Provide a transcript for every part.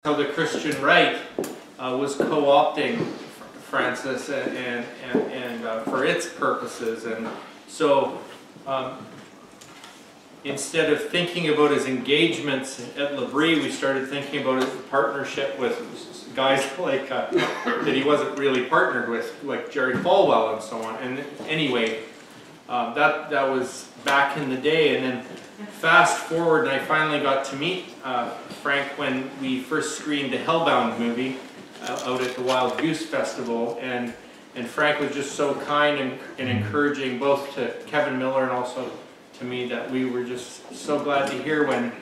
how the Christian right was co-opting Francis and for its purposes, and so instead of thinking about his engagements at L'Abri, we started thinking about his partnership with guys like that he wasn't really partnered with, like Jerry Falwell and so on. And anyway, that was back in the day, and then fast forward, and I finally got to meet Frank when we first screened the Hellbound movie out at the Wild Goose Festival, and Frank was just so kind and encouraging, both to Kevin Miller and also to me, that we were just so glad to hear when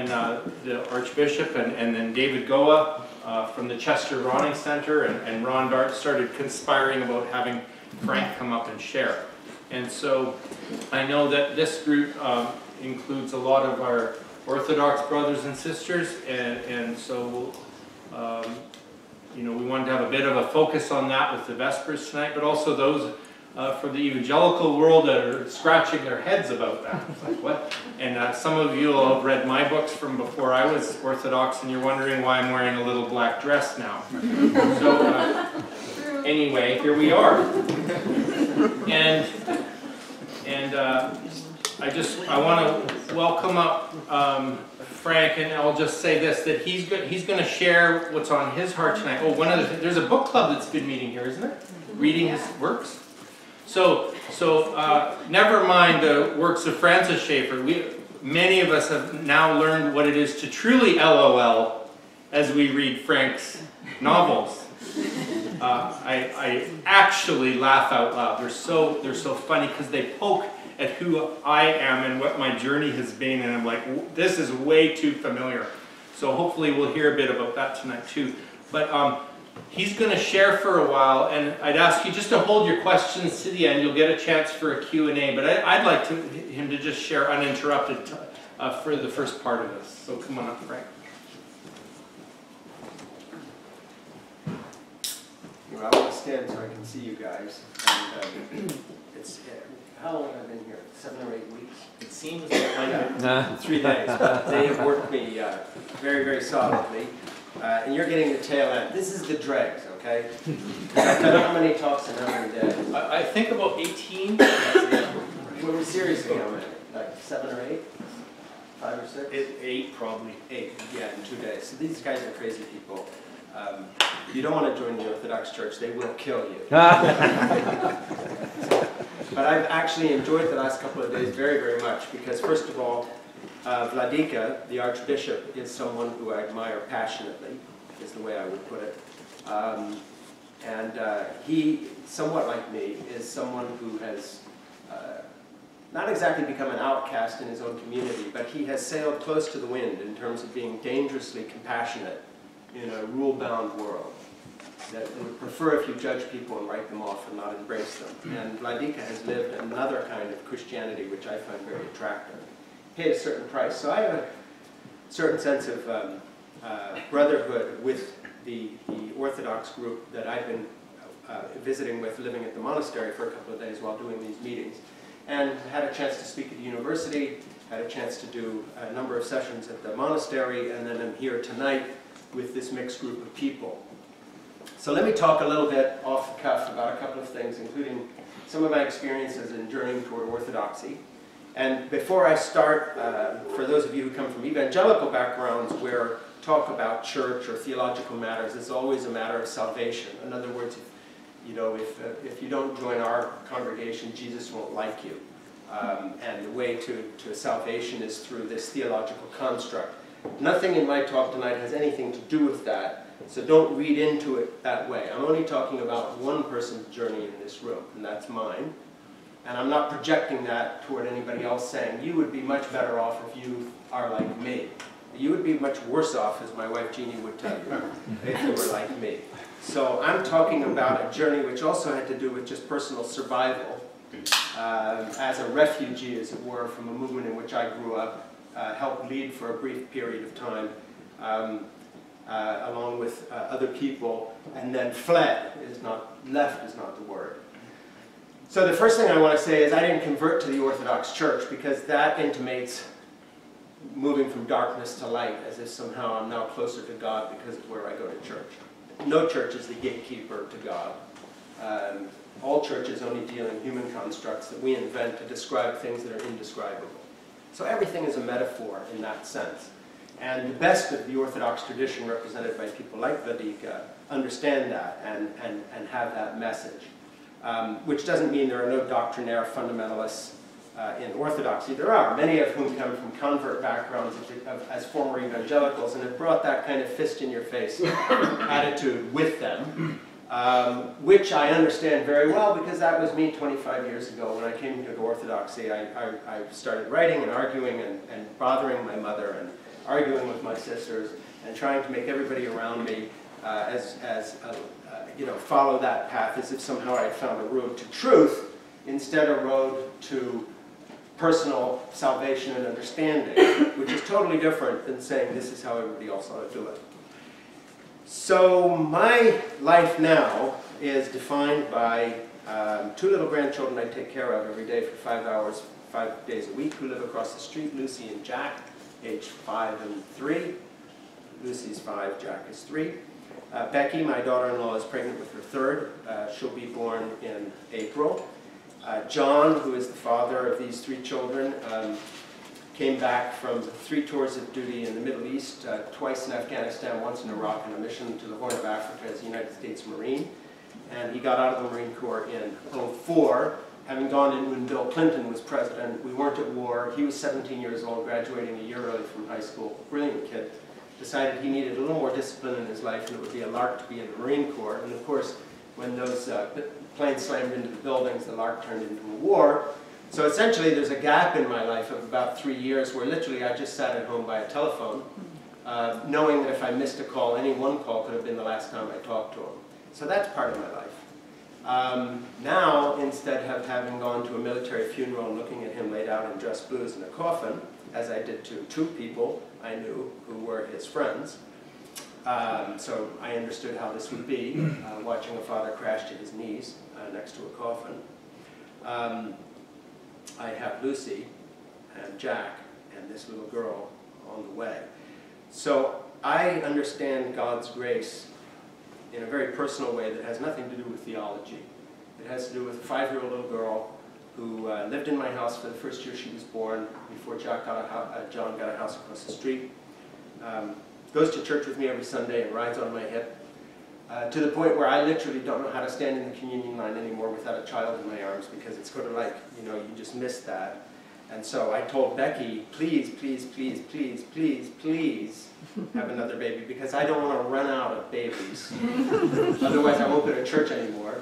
the Archbishop and then David Goa from the Chester Ronning Center and Ron Dart started conspiring about having Frank come up and share. And so I know that this group includes a lot of our Orthodox brothers and sisters, and so you know, we wanted to have a bit of a focus on that with the Vespers tonight, but also those for the evangelical world that are scratching their heads about that. It's like, what? And some of you will have read my books from before I was Orthodox, and you're wondering why I'm wearing a little black dress now. So anyway, here we are. And I want to welcome up Frank, and I'll just say this, that he's going to share what's on his heart tonight. Oh, there's a book club that's been meeting here, isn't it? Reading his works. So never mind the works of Francis Schaeffer. Many of us have now learned what it is to truly LOL as we read Frank's novels. I actually laugh out loud. They're so funny because they poke at who I am and what my journey has been, and I'm like, this is way too familiar. So hopefully we'll hear a bit about that tonight too. But he's going to share for a while, and I'd ask you just to hold your questions to the end. You'll get a chance for a Q&A, but I'd like him to just share uninterrupted for the first part of this. So come on up, Frank. Well, I want to stand so I can see you guys. And, how long have I been here? 7 or 8 weeks? It seems like 3 days. But they have worked me very, very solidly. And you're getting the tail end. This is the dregs, okay? I've done how many talks in how many days? I think about 18. Well, seriously, how many? Like 7 or 8? 5 or 6? 8 probably. 8, yeah, in 2 days. So these guys are crazy people. You don't want to join the Orthodox Church, they will kill you. But I've actually enjoyed the last couple of days very, very much because, first of all, Vladika, the Archbishop, is someone who I admire passionately, is the way I would put it. He, somewhat like me, is someone who has not exactly become an outcast in his own community, but he has sailed close to the wind in terms of being dangerously compassionate in a rule-bound world that would prefer if you judge people and write them off and not embrace them. And Vladika has lived another kind of Christianity which I find very attractive. Paid a certain price. So I have a certain sense of brotherhood with the Orthodox group that I've been visiting with, living at the monastery for a couple of days while doing these meetings. And had a chance to speak at the university, had a chance to do a number of sessions at the monastery, and then I'm here tonight with this mixed group of people. So let me talk a little bit off the cuff about a couple of things, including some of my experiences in journeying toward orthodoxy. And before I start, for those of you who come from evangelical backgrounds where talk about church or theological matters is always a matter of salvation. In other words, if you don't join our congregation, Jesus won't like you. And the way to salvation is through this theological construct. Nothing in my talk tonight has anything to do with that, so don't read into it that way. I'm only talking about one person's journey in this room, and that's mine. And I'm not projecting that toward anybody else, saying, you would be much better off if you are like me. You would be much worse off, as my wife Jeannie would tell you, if you were like me. So I'm talking about a journey which also had to do with just personal survival, as a refugee, as it were, from a movement in which I grew up, helped lead for a brief period of time, along with other people, and then fled. Left is not the word. So the first thing I want to say is I didn't convert to the Orthodox Church because that intimates moving from darkness to light, as if somehow I'm now closer to God because of where I go to church. No church is the gatekeeper to God. All churches only deal in human constructs that we invent to describe things that are indescribable. So everything is a metaphor in that sense. And the best of the Orthodox tradition, represented by people like Vladika, understand that and have that message. Which doesn't mean there are no doctrinaire fundamentalists in Orthodoxy. There are, many of whom come from convert backgrounds as former evangelicals and have brought that kind of fist-in-your-face attitude with them, which I understand very well because that was me 25 years ago when I came to Orthodoxy. I started writing and arguing and bothering my mother and arguing with my sisters and trying to make everybody around me follow that path as if somehow I had found a road to truth instead of a road to personal salvation and understanding, which is totally different than saying this is how everybody else ought to do it. So my life now is defined by 2 little grandchildren I take care of every day for 5 hours, 5 days a week, who live across the street, Lucy and Jack, aged 5 and 3. Lucy's 5, Jack is 3. Becky, my daughter-in-law, is pregnant with her 3rd. She'll be born in April. John, who is the father of these 3 children, came back from 3 tours of duty in the Middle East, twice in Afghanistan, once in Iraq, on a mission to the Horn of Africa as a United States Marine. And he got out of the Marine Corps in 2004, having gone in when Bill Clinton was president. We weren't at war. He was 17 years old, graduating a year early from high school. Brilliant kid. Decided he needed a little more discipline in his life and it would be a lark to be in the Marine Corps. And of course, when those planes slammed into the buildings, the lark turned into a war. So essentially there's a gap in my life of about 3 years where literally I just sat at home by a telephone, knowing that if I missed a call, any one call could have been the last time I talked to him. So that's part of my life. Now, instead of having gone to a military funeral and looking at him laid out in dress blues in a coffin, as I did to 2 people I knew who were his friends, so I understood how this would be, watching a father crash to his knees next to a coffin. I have Lucy and Jack and this little girl on the way. So I understand God's grace in a very personal way that has nothing to do with theology. It has to do with a 5-year-old little girl who lived in my house for the first year she was born, before John got a house across the street. Goes to church with me every Sunday and rides on my hip, to the point where I literally don't know how to stand in the communion line anymore without a child in my arms, because it's sort of like, you just missed that. And so I told Becky, please, please, please, please, please, please have another baby, because I don't want to run out of babies. Otherwise I won't go to church anymore.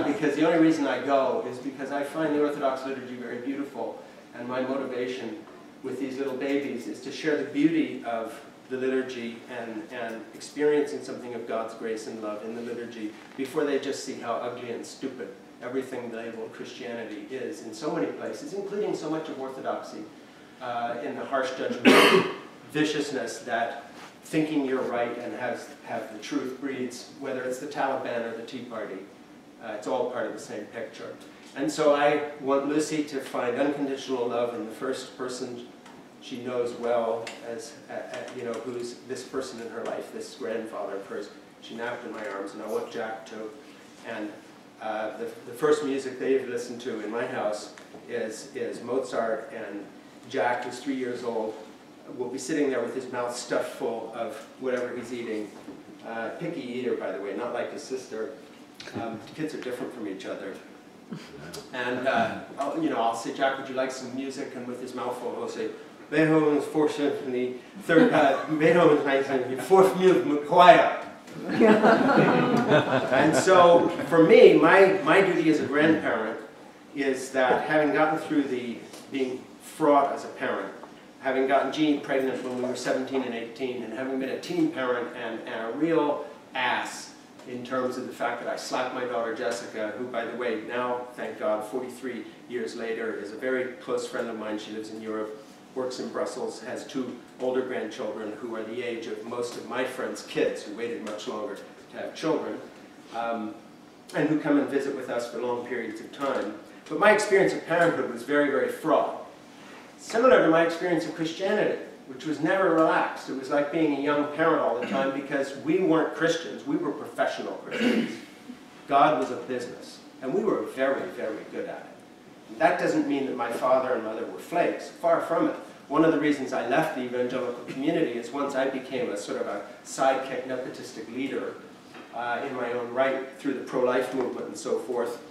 Because the only reason I go is because I find the Orthodox liturgy very beautiful, and my motivation with these little babies is to share the beauty of the liturgy and experiencing something of God's grace and love in the liturgy before they just see how ugly and stupid everything labeled Christianity is in so many places, including so much of Orthodoxy, in the harsh judgment, viciousness that thinking you're right and have the truth breeds, whether it's the Taliban or the Tea Party. It's all part of the same picture. And so I want Lucy to find unconditional love in the first person she knows well, as who's this person in her life, this grandfather of hers. She napped in my arms, and I want Jack to. And the first music they've listened to in my house is Mozart, and Jack, who's 3 years old, will be sitting there with his mouth stuffed full of whatever he's eating. Picky eater, by the way, not like his sister. Kids are different from each other. And I'll say, Jack, would you like some music? And with his mouth full, he'll say, Beethoven's 4th Symphony, Beethoven's 9th Symphony, 4th Movement, Choir. And so, for me, my duty as a grandparent is that having gotten through being fraught as a parent, having gotten Jeannie pregnant when we were 17 and 18, and having been a teen parent and a real ass in terms of the fact that I slapped my daughter Jessica, who, by the way, now, thank God, 43 years later, is a very close friend of mine. She lives in Europe, works in Brussels, has 2 older grandchildren who are the age of most of my friends' kids, who waited much longer to have children, and who come and visit with us for long periods of time. But my experience of parenthood was very, very fraught. Similar to my experience of Christianity, which was never relaxed. It was like being a young parent all the time because we weren't Christians, we were professional Christians. God was a business, and we were very, very good at it. That doesn't mean that my father and mother were flakes, far from it. One of the reasons I left the evangelical community is once I became a sort of a sidekick nepotistic leader in my own right through the pro-life movement and so forth,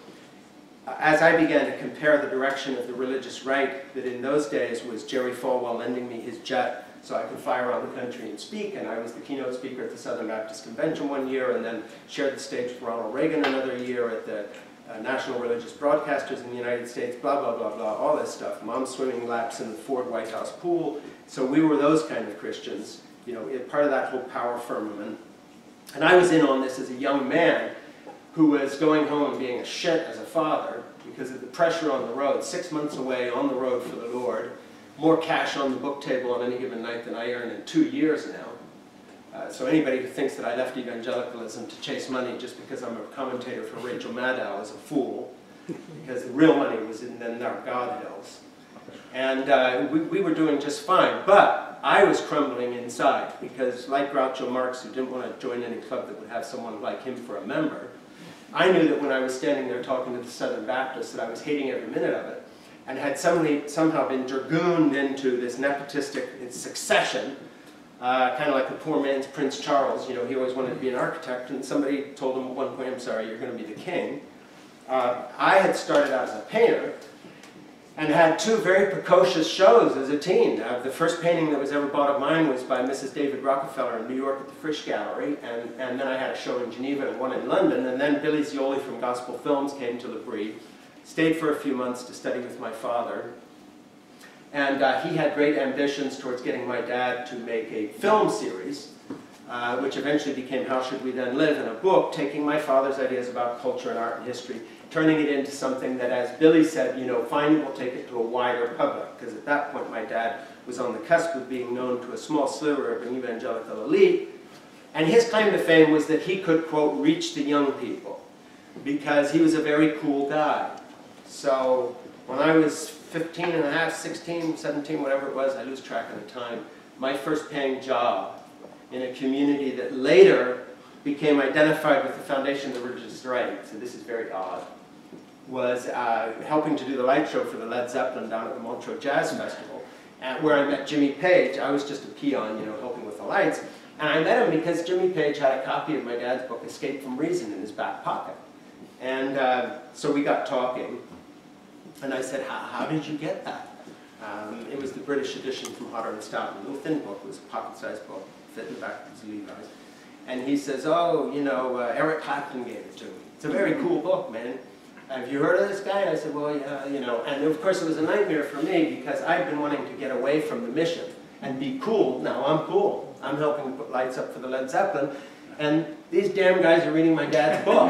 as I began to compare the direction of the religious right that in those days was Jerry Falwell lending me his jet so I could fly around the country and speak, and I was the keynote speaker at the Southern Baptist Convention one year and then shared the stage with Ronald Reagan another year at the National Religious Broadcasters in the United States, blah, blah, blah, blah, all this stuff. Mom swimming laps in the Ford White House pool. So we were those kind of Christians, you know, part of that whole power firmament. And I was in on this as a young man who was going home and being a shit as a father because of the pressure on the road, 6 months away on the road for the Lord, more cash on the book table on any given night than I earn in 2 years now. So anybody who thinks that I left evangelicalism to chase money just because I'm a commentator for Rachel Maddow is a fool, because the real money was in the God hills. And we were doing just fine, but I was crumbling inside because, like Groucho Marx, who didn't want to join any club that would have someone like him for a member, I knew that when I was standing there talking to the Southern Baptists that I was hating every minute of it, and had somehow been dragooned into this nepotistic succession, kind of like the poor man's Prince Charles. You know, he always wanted to be an architect, and somebody told him at one point, I'm sorry, you're going to be the king. I had started out as a painter, and had 2 very precocious shows as a teen. The first painting that was ever bought of mine was by Mrs. David Rockefeller in New York at the Frisch Gallery, and then I had a show in Geneva and one in London, and then Billy Zioli from Gospel Films came to L'Abri, stayed for a few months to study with my father, and he had great ambitions towards getting my dad to make a film series, which eventually became How Should We Then Live, in a book, taking my father's ideas about culture and art and history, turning it into something that, as Billy said, you know, finally we'll take it to a wider public, because at that point my dad was on the cusp of being known to a small sliver of an evangelical elite, and his claim to fame was that he could, quote, reach the young people, because he was a very cool guy. So when I was 15 and a half, 16, 17, whatever it was, I lose track of the time, my first paying job in a community that later became identified with the Foundation of the Religious Right, so this is very odd, was helping to do the light show for the Led Zeppelin down at the Montreux Jazz Festival, where I met Jimmy Page. I was just a peon, you know, helping with the lights, and I met him because Jimmy Page had a copy of my dad's book, Escape from Reason, in his back pocket. And so we got talking, and I said, how did you get that? It was the British edition from Hodder and Stoughton, a little thin book, it was a pocket-sized book, fit in the back of his Levi's. And he says, oh, you know, Eric Clapton gave it to me. It's a very cool book, man. Have you heard of this guy? I said, well, yeah, you know. And of course, it was a nightmare for me because I'd been wanting to get away from the mission and be cool. Now I'm cool. I'm helping put lights up for the Led Zeppelin. And these damn guys are reading my dad's book.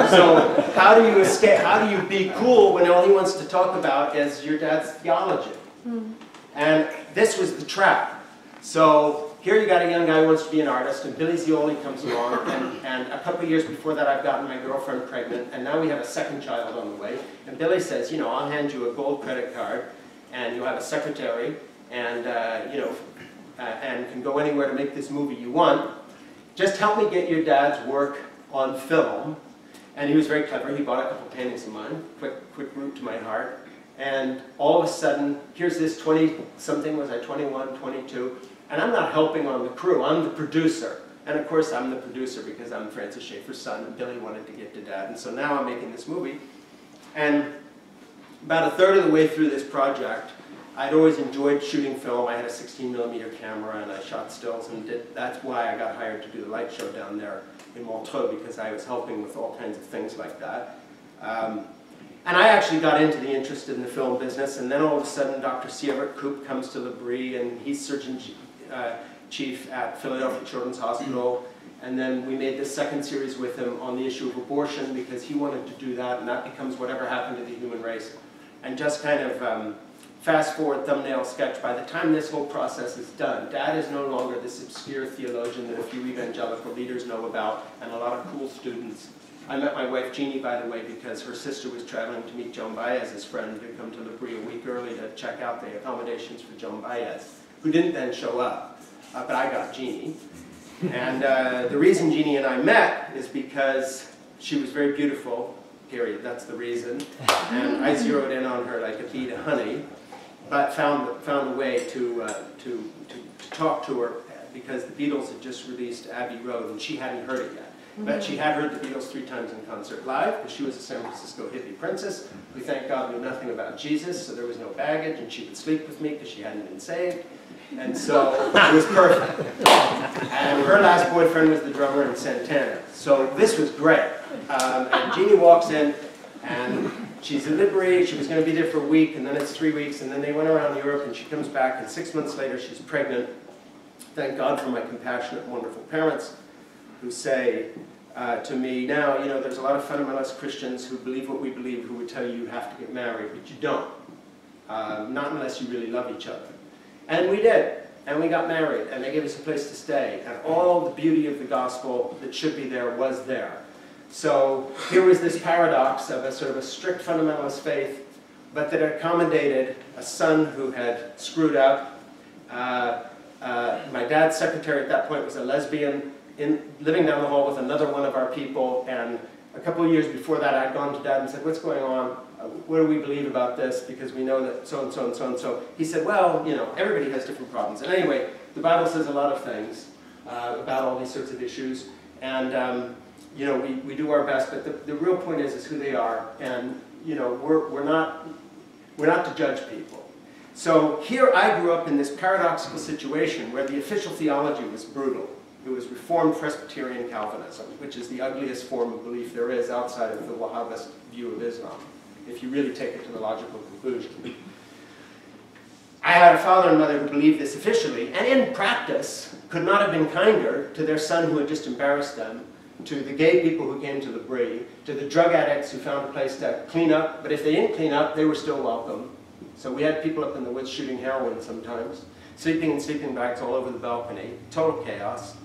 So how do you escape? How do you be cool when all he wants to talk about is your dad's theology? And this was the trap. So here you got a young guy who wants to be an artist, and Billy Zioli comes along, and a couple of years before that I've gotten my girlfriend pregnant, and now we have a second child on the way, and Billy says, you know, I'll hand you a gold credit card, and you'll have a secretary, and, you know, and can go anywhere to make this movie you want. Just help me get your dad's work on film. And he was very clever. He bought a couple paintings of mine, quick route to my heart, and all of a sudden, here's this 20-something, was I 21, 22, and I'm not helping on the crew, I'm the producer. And of course I'm the producer because I'm Francis Schaeffer's son, and Billy wanted to get to Dad, and so now I'm making this movie. And about a third of the way through this project, I'd always enjoyed shooting film. I had a 16mm camera and I shot stills, and that's why I got hired to do the light show down there in Montreux, because I was helping with all kinds of things like that. And I actually got into the interest in the film business, and then all of a sudden Dr. Sievert Koop comes to L'Abri, and he's Surgeon Chief at Philadelphia Children's Hospital, and then we made this second series with him on the issue of abortion because he wanted to do that, and that becomes Whatever Happened to the Human Race. And just kind of fast forward, thumbnail sketch, by the time this whole process is done, Dad is no longer this obscure theologian that a few evangelical leaders know about and a lot of cool students. I met my wife Jeannie, by the way, because her sister was traveling to meet Joan Baez's friend who had come to L'Abri a week early to check out the accommodations for Joan Baez, who didn't then show up. But I got Jeannie. And the reason Jeannie and I met is because she was very beautiful, period, that's the reason. And I zeroed in on her like a bee to honey, but found a way to talk to her because the Beatles had just released Abbey Road and she hadn't heard it yet. But she had heard the Beatles 3 times in concert live because she was a San Francisco hippie princess who, thank God, knew nothing about Jesus, so there was no baggage, and she would sleep with me because she hadn't been saved. And so it was perfect. And her last boyfriend was the drummer in Santana. So this was great. And Jeannie walks in, and she's in L'Abri. She was going to be there for a week, and then it's 3 weeks, and then they went around Europe, and she comes back, and 6 months later she's pregnant. Thank God for my compassionate, wonderful parents who say to me, now, you know, there's a lot of fundamentalist Christians who believe what we believe, who would tell you you have to get married, but you don't. Not unless you really love each other. And we did, and we got married, and they gave us a place to stay, and all the beauty of the gospel that should be there was there. So here was this paradox of a sort of a strict fundamentalist faith, but that accommodated a son who had screwed up. My dad's secretary at that point was a lesbian, living down the hall with another one of our people, and a couple of years before that I'd gone to Dad and said, what's going on? What do we believe about this? Because we know that so and so and so and so. He said, well, you know, everybody has different problems. And anyway, the Bible says a lot of things about all these sorts of issues. And, you know, we do our best, but the real point is who they are. And, you know, we're not to judge people. So here I grew up in this paradoxical situation where the official theology was brutal. It was Reformed Presbyterian Calvinism, which is the ugliest form of belief there is outside of the Wahhabist view of Islam, if you really take it to the logical conclusion. I had a father and mother who believed this officially, and in practice could not have been kinder to their son who had just embarrassed them, to the gay people who came to L'Abri, to the drug addicts who found a place to clean up, but if they didn't clean up, they were still welcome. So we had people up in the woods shooting heroin sometimes, sleeping in sleeping bags all over the balcony, total chaos.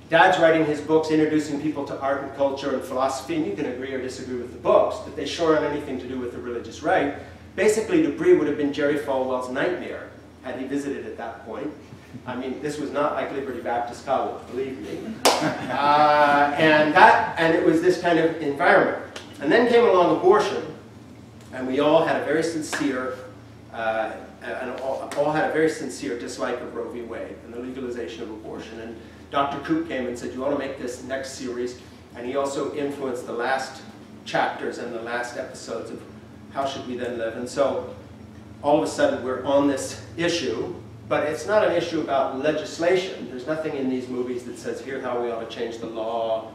Dad's writing his books, introducing people to art and culture and philosophy, and you can agree or disagree with the books, but they sure aren't anything to do with the religious right. Basically, L'Abri would have been Jerry Falwell's nightmare had he visited at that point. I mean, this was not like Liberty Baptist College, believe me. And it was this kind of environment. And then came along abortion, and we all had a very sincere all had a very sincere dislike of Roe v. Wade and the legalization of abortion. And Dr. Koop came and said, you want to make this next series? And he also influenced the last chapters and the last episodes of How Should We Then Live? And so all of a sudden we're on this issue, but it's not an issue about legislation. There's nothing in these movies that says, here's how we ought to change the law,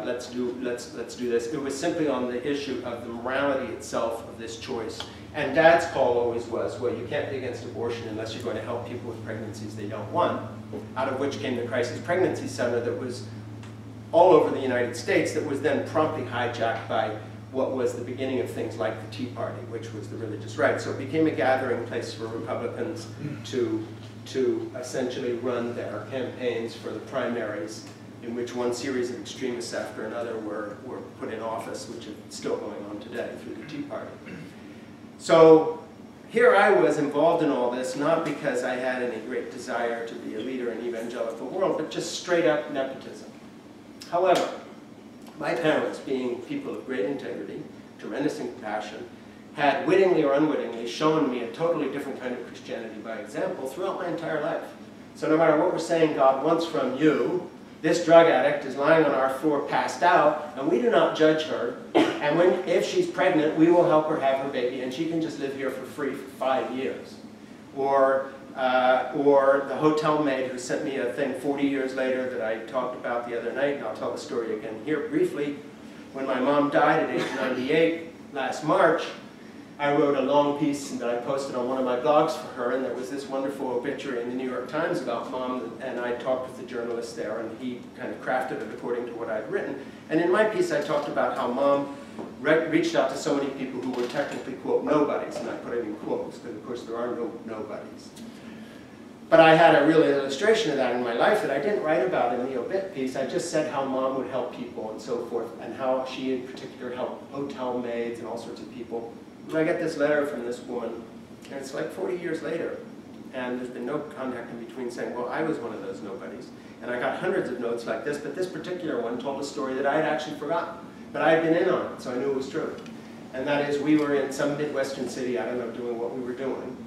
let's do this. It was simply on the issue of the morality itself of this choice. And Dad's call always was, well, you can't be against abortion unless you're going to help people with pregnancies they don't want, out of which came the Crisis Pregnancy Center that was all over the United States that was then promptly hijacked by what was the beginning of things like the Tea Party, which was the religious right. So it became a gathering place for Republicans to essentially run their campaigns for the primaries, in which one series of extremists after another were put in office, which is still going on today through the Tea Party. So here I was involved in all this, not because I had any great desire to be a leader in the evangelical world, but just straight up nepotism. However, my parents, being people of great integrity, tremendous compassion, had wittingly or unwittingly shown me a totally different kind of Christianity by example throughout my entire life. So no matter what we're saying God wants from you, this drug addict is lying on our floor passed out, and we do not judge her. And if she's pregnant, we will help her have her baby, and she can just live here for free for 5 years. Or the hotel maid who sent me a thing 40 years later that I talked about the other night, and I'll tell the story again here briefly. When my mom died at age 98 last March, I wrote a long piece that I posted on one of my blogs for her, and there was this wonderful obituary in the New York Times about Mom, and I talked with the journalist there, and he kind of crafted it according to what I'd written. And in my piece I talked about how Mom reached out to so many people who were technically, quote, nobodies, and I put it in quotes, because of course there are no nobodies. But I had a real illustration of that in my life that I didn't write about in the obit piece. I just said how Mom would help people and so forth, and how she in particular helped hotel maids and all sorts of people. And I get this letter from this woman, and it's like 40 years later, and there's been no contact in between saying, well, I was one of those nobodies. And I got hundreds of notes like this, but this particular one told a story that I had actually forgotten. But I had been in on it, so I knew it was true. And that is, we were in some Midwestern city, I don't know, doing what we were doing.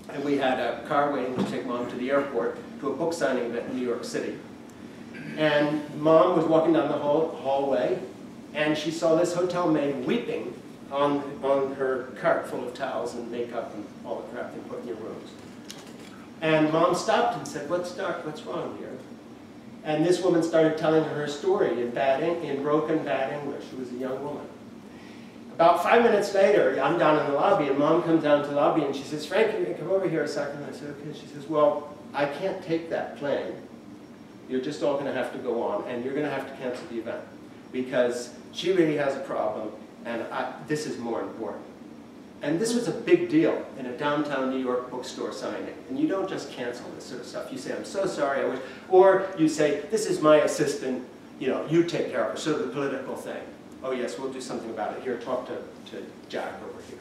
And we had a car waiting to take Mom to the airport to a book signing event in New York City. And Mom was walking down the hallway, and she saw this hotel maid weeping on her cart full of towels and makeup and all the crap they put in your rooms. And Mom stopped and said, what's wrong here? And this woman started telling her story in broken, bad English. She was a young woman. About 5 minutes later, I'm down in the lobby, and Mom comes down to the lobby, and she says, Frank, you can come over here a second. I said, okay. She says, well, I can't take that plane. You're just all going to have to go on, and you're going to have to cancel the event, because she really has a problem, and this is more important. And this was a big deal in a downtown New York bookstore signing. And you don't just cancel this sort of stuff. You say, I'm so sorry, I wish. Or you say, this is my assistant, you take care of it, sort of the political thing. Oh yes, we'll do something about it. Here, talk to Jack over here.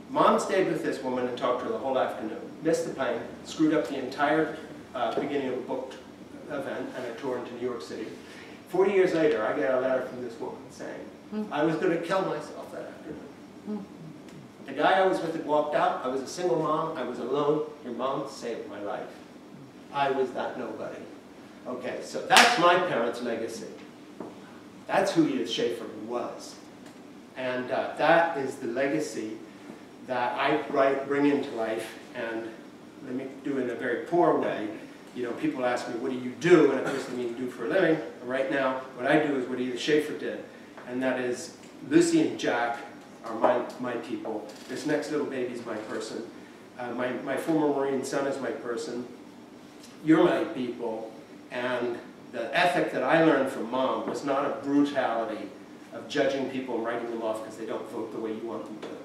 Mom stayed with this woman and talked to her the whole afternoon. Missed the plane, screwed up the entire beginning of a booked event and a tour into New York City. 40 years later, I get a letter from this woman saying, I was going to kill myself that afternoon. The guy I was with had walked out. I was a single mom. I was alone. Your mom saved my life. I was that nobody. Okay, so that's my parents' legacy. That's who Edith Schaeffer was. And that is the legacy that I bring into life. And let me do it in a very poor way. People ask me, what do you do? And of course, they mean do for a living. And right now, what I do is what Edith Schaeffer did. And that is, Lucy and Jack are my people. This next little baby's my person. My former Marine son is my person. You're my people. And the ethic that I learned from Mom was not a brutality of judging people and writing them off because they don't vote the way you want them to.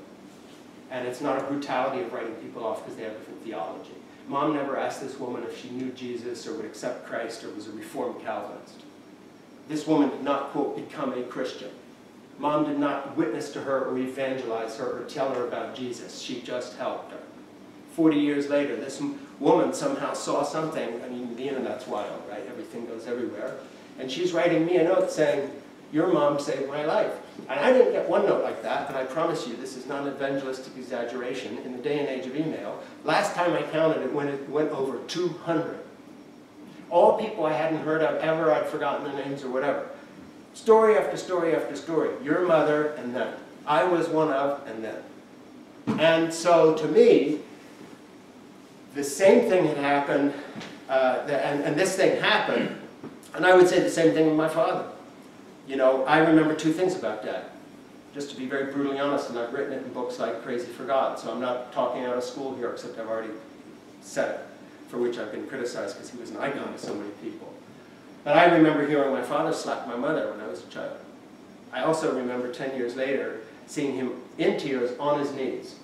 And it's not a brutality of writing people off because they have different theology. Mom never asked this woman if she knew Jesus or would accept Christ or was a Reformed Calvinist. This woman did not, quote, become a Christian. Mom did not witness to her or evangelize her or tell her about Jesus. She just helped her. 40 years later, this woman somehow saw something. I mean, the internet's wild, right? Everything goes everywhere. And she's writing me a note saying, your mom saved my life. And I didn't get one note like that, but I promise you this is not an evangelistic exaggeration. In the day and age of email, last time I counted it went over 200. All people I hadn't heard of ever, I'd forgotten their names or whatever. Story after story after story. Your mother and them. I was one of and them. And so to me, the same thing had happened, and this thing happened, and I would say the same thing with my father. I remember two things about Dad. Just to be very brutally honest, and I've written it in books like Crazy for God, so I'm not talking out of school here, except I've already said it, for which I've been criticized because he was an icon to so many people. But I remember hearing my father slap my mother when I was a child. I also remember 10 years later seeing him in tears on his knees,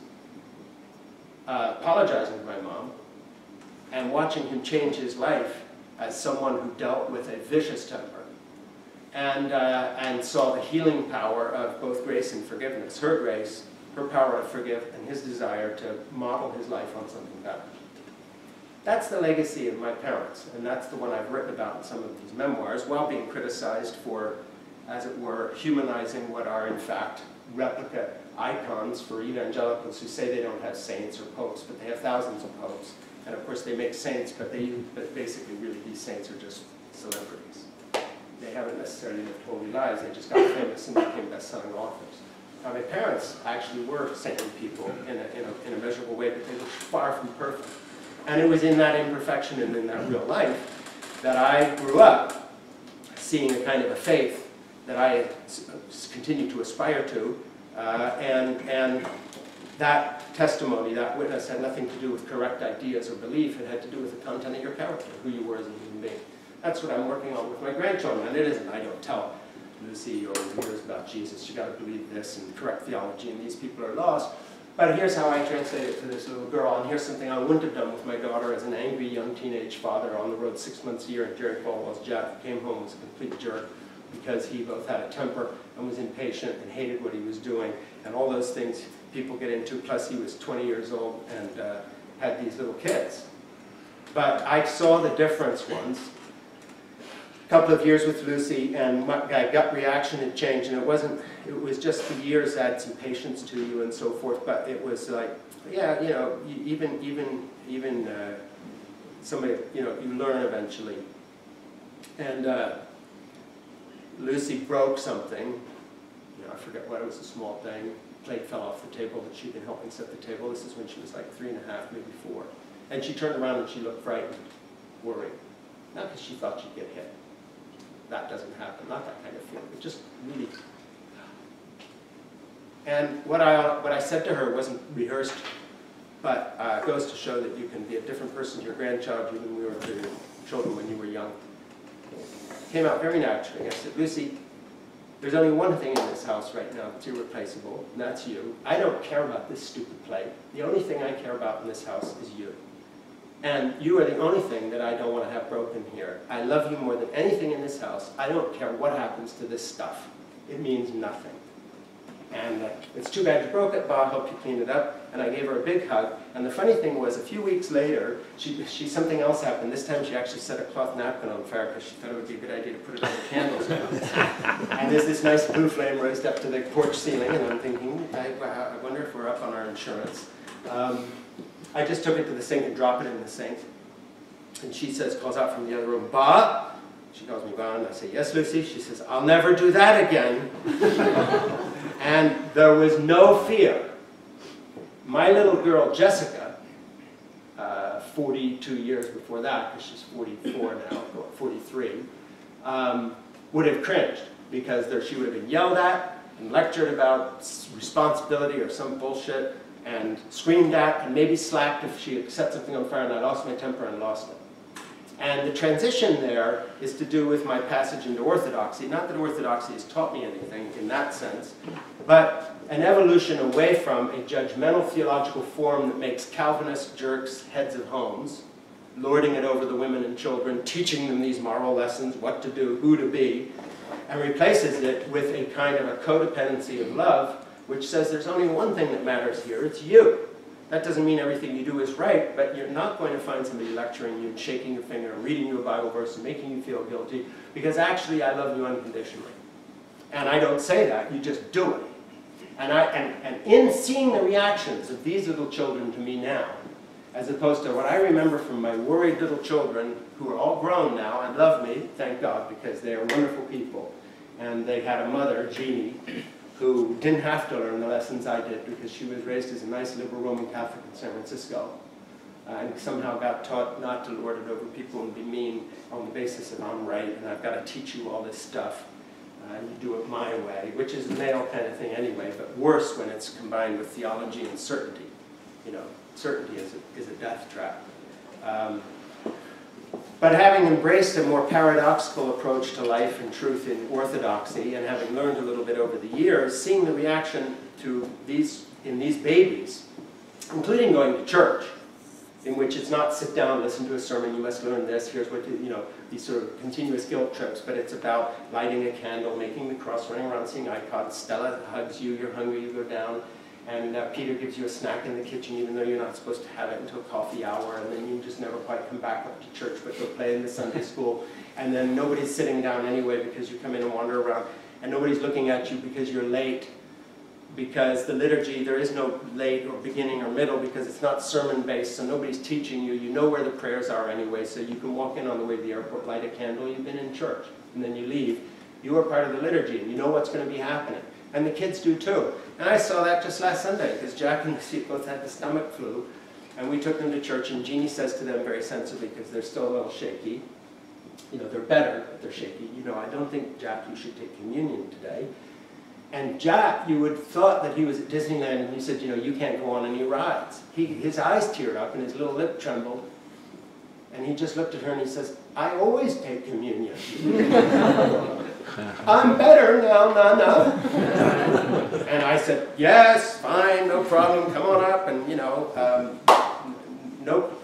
apologizing to my mom, and watching him change his life as someone who dealt with a vicious temper and saw the healing power of both grace and forgiveness. Her grace, her power to forgive, and his desire to model his life on something better. That's the legacy of my parents, and that's the one I've written about in some of these memoirs, while being criticized for, as it were, humanizing what are in fact replica icons for evangelicals who say they don't have saints or popes, but they have thousands of popes. And of course they make saints, but basically really these saints are just celebrities. They haven't necessarily lived holy lives, they just got famous and became best-selling authors. Now my parents actually were saintly people in a measurable way, but they were far from perfect. And it was in that imperfection and in that real life that I grew up seeing a kind of a faith that I continue to aspire to, and that testimony, that witness had nothing to do with correct ideas or belief. It had to do with the content of your character, who you were as a human being. That's what I'm working on with my grandchildren, and it isn't, I don't tell Lucy or yours about Jesus, you got to believe this and correct theology, and these people are lost. But here's how I translate it to this little girl, and here's something I wouldn't have done with my daughter as an angry young teenage father on the road 6 months a year in Jerry Falwell's Jack came home was a complete jerk because he both had a temper and was impatient and hated what he was doing, and all those things people get into, plus he was 20 years old and had these little kids. But I saw the difference once. A couple of years with Lucy, and my gut reaction had changed, and it was just the years add some patience to you and so forth, but it was like, yeah, you know, even somebody, you know, you learn eventually. And Lucy broke something, you know, I forget what, it was a small thing, plate fell off the table that she'd been helping set the table. This is when she was like 3 and a half, maybe 4. And she turned around and she looked frightened, worried. Not because she thought she'd get hit. That doesn't happen, not that kind of feeling, but just really. And what I said to her wasn't rehearsed, but goes to show that you can be a different person to your grandchild even when we were to your children when you were young. Came out very naturally. I said, Lucy, there's only one thing in this house right now that's irreplaceable, and that's you. I don't care about this stupid plate. The only thing I care about in this house is you. And you are the only thing that I don't want to have broken here. I love you more than anything in this house. I don't care what happens to this stuff. It means nothing. And it's too bad you broke it, but I hope you clean it up. And I gave her a big hug. And the funny thing was, a few weeks later, something else happened. This time she actually set a cloth napkin on fire because she thought it would be a good idea to put it on the candles. And there's this nice blue flame raised up to the porch ceiling, and I'm thinking, I wonder if we're up on our insurance. I just took it to the sink and dropped it in the sink. And she calls out from the other room, Ba? She calls me Ba, and I say, yes, Lucy. She says, I'll never do that again. And there was no fear. My little girl, Jessica, 42 years before that, because she's 44 now, 43, would have cringed, because she would have been yelled at and lectured about responsibility or some bullshit, and screamed at and maybe slapped if she had set something on fire, and I lost my temper and lost it. And the transition there is to do with my passage into Orthodoxy. Not that Orthodoxy has taught me anything in that sense, but an evolution away from a judgmental theological form that makes Calvinist jerks heads of homes, lording it over the women and children, teaching them these moral lessons, what to do, who to be, and replaces it with a kind of a codependency of love, which says there's only one thing that matters here, it's you. That doesn't mean everything you do is right, but you're not going to find somebody lecturing you and shaking your finger and reading you a Bible verse and making you feel guilty, because actually I love you unconditionally. And I don't say that, you just do it. And in seeing the reactions of these little children to me now, as opposed to what I remember from my worried little children, who are all grown now and love me, thank God, because they are wonderful people. And they had a mother, Jeannie, who didn't have to learn the lessons I did because she was raised as a nice liberal Roman Catholic in San Francisco, and somehow got taught not to lord it over people and be mean on the basis of I'm right and I've got to teach you all this stuff, and you do it my way, which is a male kind of thing anyway, but worse when it's combined with theology and certainty. You know, certainty is a death trap. But having embraced a more paradoxical approach to life and truth in Orthodoxy, and having learned a little bit over the years, seeing the reaction to these babies, including going to church, in which it's not sit down, listen to a sermon, you must learn this, here's what, you know, these sort of continuous guilt trips, but it's about lighting a candle, making the cross, running around seeing icons, Stella hugs you, you're hungry, you go down, and Peter gives you a snack in the kitchen even though you're not supposed to have it until coffee hour, and then you just never quite come back up to church but go play in the Sunday school, and then nobody's sitting down anyway because you come in and wander around, and nobody's looking at you because you're late, because the liturgy, there is no late or beginning or middle because it's not sermon-based, so nobody's teaching you. You know where the prayers are anyway, so you can walk in on the way to the airport, light a candle, you've been in church, and then you leave. You are part of the liturgy, and you know what's going to be happening. And the kids do too. And I saw that just last Sunday, because Jack and Lucy both had the stomach flu, and we took them to church, and Jeannie says to them very sensibly, because they're still a little shaky, you know, they're better, but they're shaky, you know, I don't think, Jack, you should take communion today. And Jack, you would have thought that he was at Disneyland, and you said, you know, you can't go on any rides. His eyes teared up, and his little lip trembled, And he just looked at her and he says, I always take communion. I'm better now, Nana. And I said, yes, fine, no problem, come on up. And, you know, nope.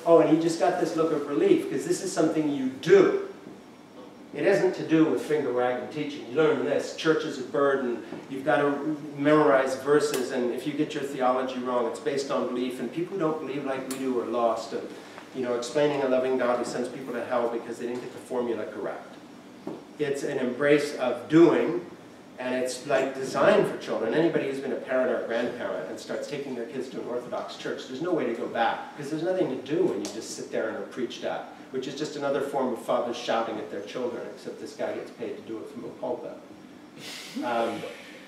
Oh, and he just got this look of relief, because this is something you do. It isn't to do with finger-wagging teaching. You learn this. Church is a burden. You've got to memorize verses, and if you get your theology wrong, it's based on belief, and people who don't believe like we do are lost. And, you know, explaining a loving God who sends people to hell because they didn't get the formula correct. It's an embrace of doing, and it's like designed for children. Anybody who's been a parent or a grandparent and starts taking their kids to an Orthodox church, there's no way to go back, because there's nothing to do when you just sit there and are preached at, which is just another form of fathers shouting at their children, except this guy gets paid to do it from a pulpit.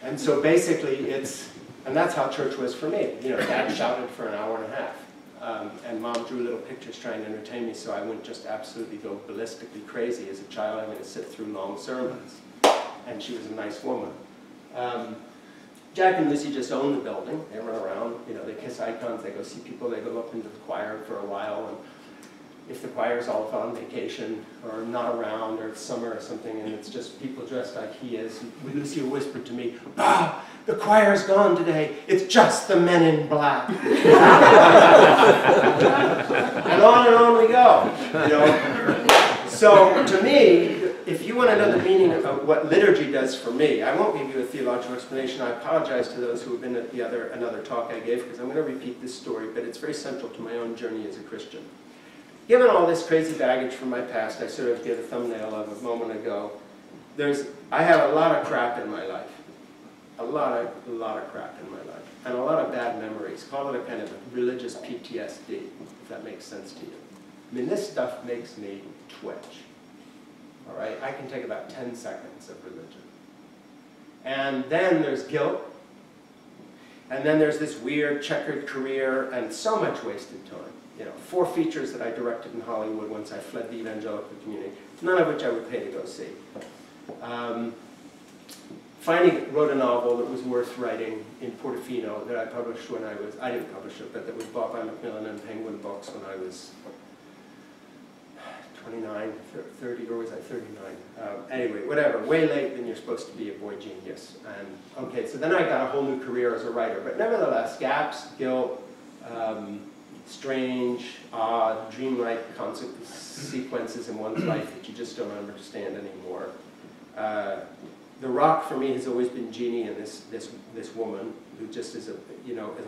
And so basically and that's how church was for me. You know, Dad shouted for an hour and a half. And Mom drew little pictures trying to entertain me so I wouldn't just absolutely go ballistically crazy as a child having to sit through long sermons. And she was a nice woman. Jack and Lucy just own the building. They run around, you know, they kiss icons, they go see people, they go up into the choir for a while. And if the choir's all on vacation or not around or it's summer or something and it's just people dressed like he is, Lucy whispered to me, "Ah, the choir's gone today. It's just the men in black." And on we go. You know? So to me, if you want to know the meaning of what liturgy does for me, I won't give you a theological explanation. I apologize to those who have been at another talk I gave, because I'm going to repeat this story, but it's very central to my own journey as a Christian. Given all this crazy baggage from my past, I sort of gave a thumbnail of a moment ago. I have a lot of crap in my life. A lot of crap in my life. And a lot of bad memories. Call it a kind of religious PTSD, if that makes sense to you. I mean, this stuff makes me twitch. All right? I can take about 10 seconds of religion. And then there's guilt. And then there's this weird checkered career and so much wasted time. You know, 4 features that I directed in Hollywood once I fled the evangelical community, none of which I would pay to go see. Finally wrote a novel that was worth writing in Portofino that I published when I didn't publish it, but that was bought by Macmillan and Penguin Books when I was 29, 30, or was I 39? Anyway, whatever, way late than you're supposed to be a boy genius. And okay, so then I got a whole new career as a writer, but nevertheless, gaps, guilt, strange, odd, dreamlike sequences in one's life that you just don't understand anymore. The rock for me has always been Jeannie and this woman who just is a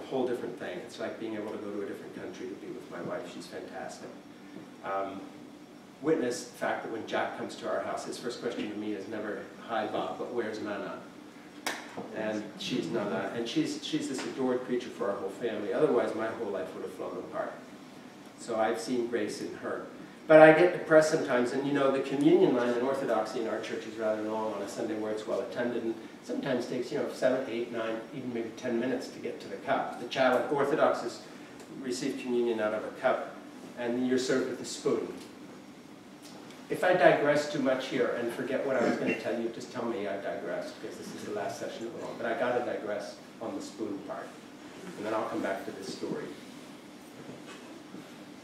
whole different thing. It's like being able to go to a different country to be with my wife. She's fantastic. Witness the fact that when Jack comes to our house, his first question to me is never, "Hi Bob, but where's Nana?" And she's Nana, and she's this adored creature for our whole family. Otherwise, my whole life would have flown apart. So I've seen grace in her. But I get depressed sometimes, and you know, the communion line in Orthodoxy in our church is rather long on a Sunday where it's well attended, and sometimes takes, 7, 8, 9, even maybe 10 minutes to get to the cup. The child, Orthodoxes receive communion out of a cup, and you're served with a spoon. If I digress too much here and forget what I was going to tell you, just tell me I digressed, because this is the last session of it all. But I got to digress on the spoon part, and then I'll come back to this story.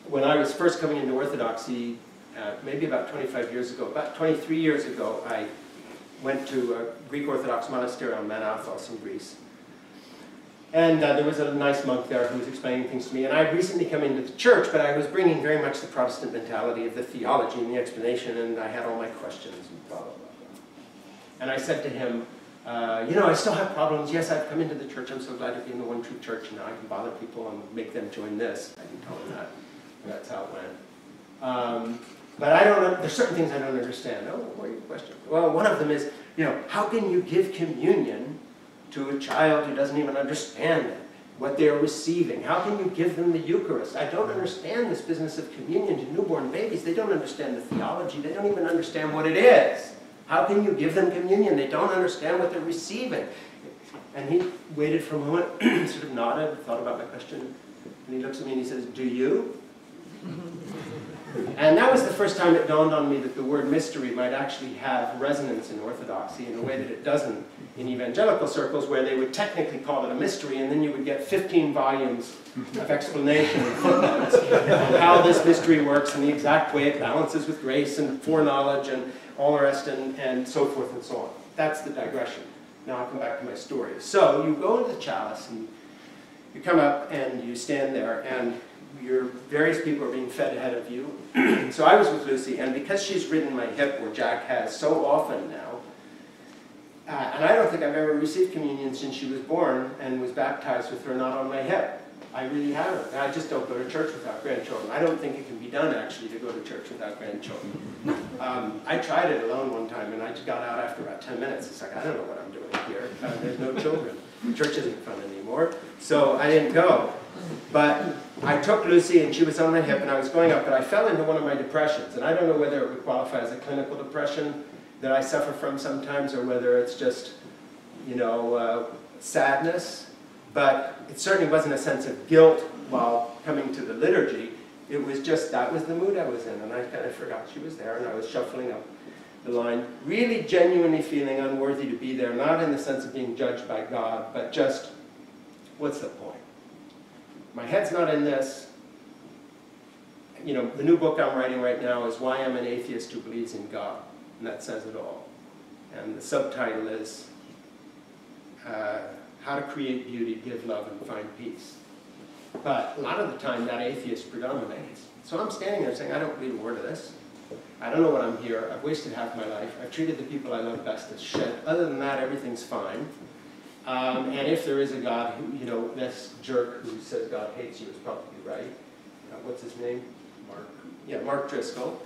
When I was first coming into Orthodoxy, maybe about 25 years ago, about 23 years ago, I went to a Greek Orthodox monastery on Mount Athos in Greece. And there was a nice monk there who was explaining things to me. And I had recently come into the church, but I was bringing very much the Protestant mentality of the theology and the explanation, and I had all my questions and blah, blah, blah, blah. And I said to him, I still have problems. Yes, I've come into the church. I'm so glad to be in the one true church, and now I can bother people and make them join this. I didn't tell him that. That's how it went. But there's certain things I don't understand. Oh, what are your questions? Well, one of them is, how can you give communion to a child who doesn't even understand what they're receiving? How can you give them the Eucharist? I don't understand this business of communion to newborn babies. They don't understand the theology. They don't even understand what it is. How can you give them communion? They don't understand what they're receiving. And he waited for a moment, sort of nodded, thought about my question, and he looks at me and he says, "Do you?" And that was the first time it dawned on me that the word mystery might actually have resonance in Orthodoxy in a way that it doesn't in evangelical circles, where they would technically call it a mystery, and then you would get 15 volumes of explanation and footnotes on how this mystery works and the exact way it balances with grace and foreknowledge and all the rest and so forth and so on. That's the digression. Now I'll come back to my story. So you go into the chalice and you come up and you stand there, and your various people are being fed ahead of you. So I was with Lucy, and because she's ridden my hip, where Jack has so often now, and I don't think I've ever received communion since she was born and was baptized with her not on my hip. I really haven't. I just don't go to church without grandchildren. I don't think it can be done, actually, to go to church without grandchildren. I tried it alone one time, and I just got out after about 10 minutes. It's like, I don't know what I'm doing here. There's no children. Church isn't fun anymore. So I didn't go. But I took Lucy, and she was on my hip, and I was going up, but I fell into one of my depressions. And I don't know whether it would qualify as a clinical depression that I suffer from sometimes, or whether it's just, you know, sadness. But it certainly wasn't a sense of guilt while coming to the liturgy. It was just, that was the mood I was in, and I kind of forgot she was there, and I was shuffling up the line, really genuinely feeling unworthy to be there, not in the sense of being judged by God, but just, what's the point? My head's not in this. You know, the new book I'm writing right now is Why I'm an Atheist Who Believes in God, and that says it all. And the subtitle is How to Create Beauty, Give Love, and Find Peace. But a lot of the time, that atheist predominates. So I'm standing there saying, I don't believe a word of this. I don't know what I'm here. I've wasted half my life. I've treated the people I love best as shit. Other than that, everything's fine. And if there is a God, who, you know, this jerk who says God hates you is probably right. What's his name? Mark. Yeah, Mark Driscoll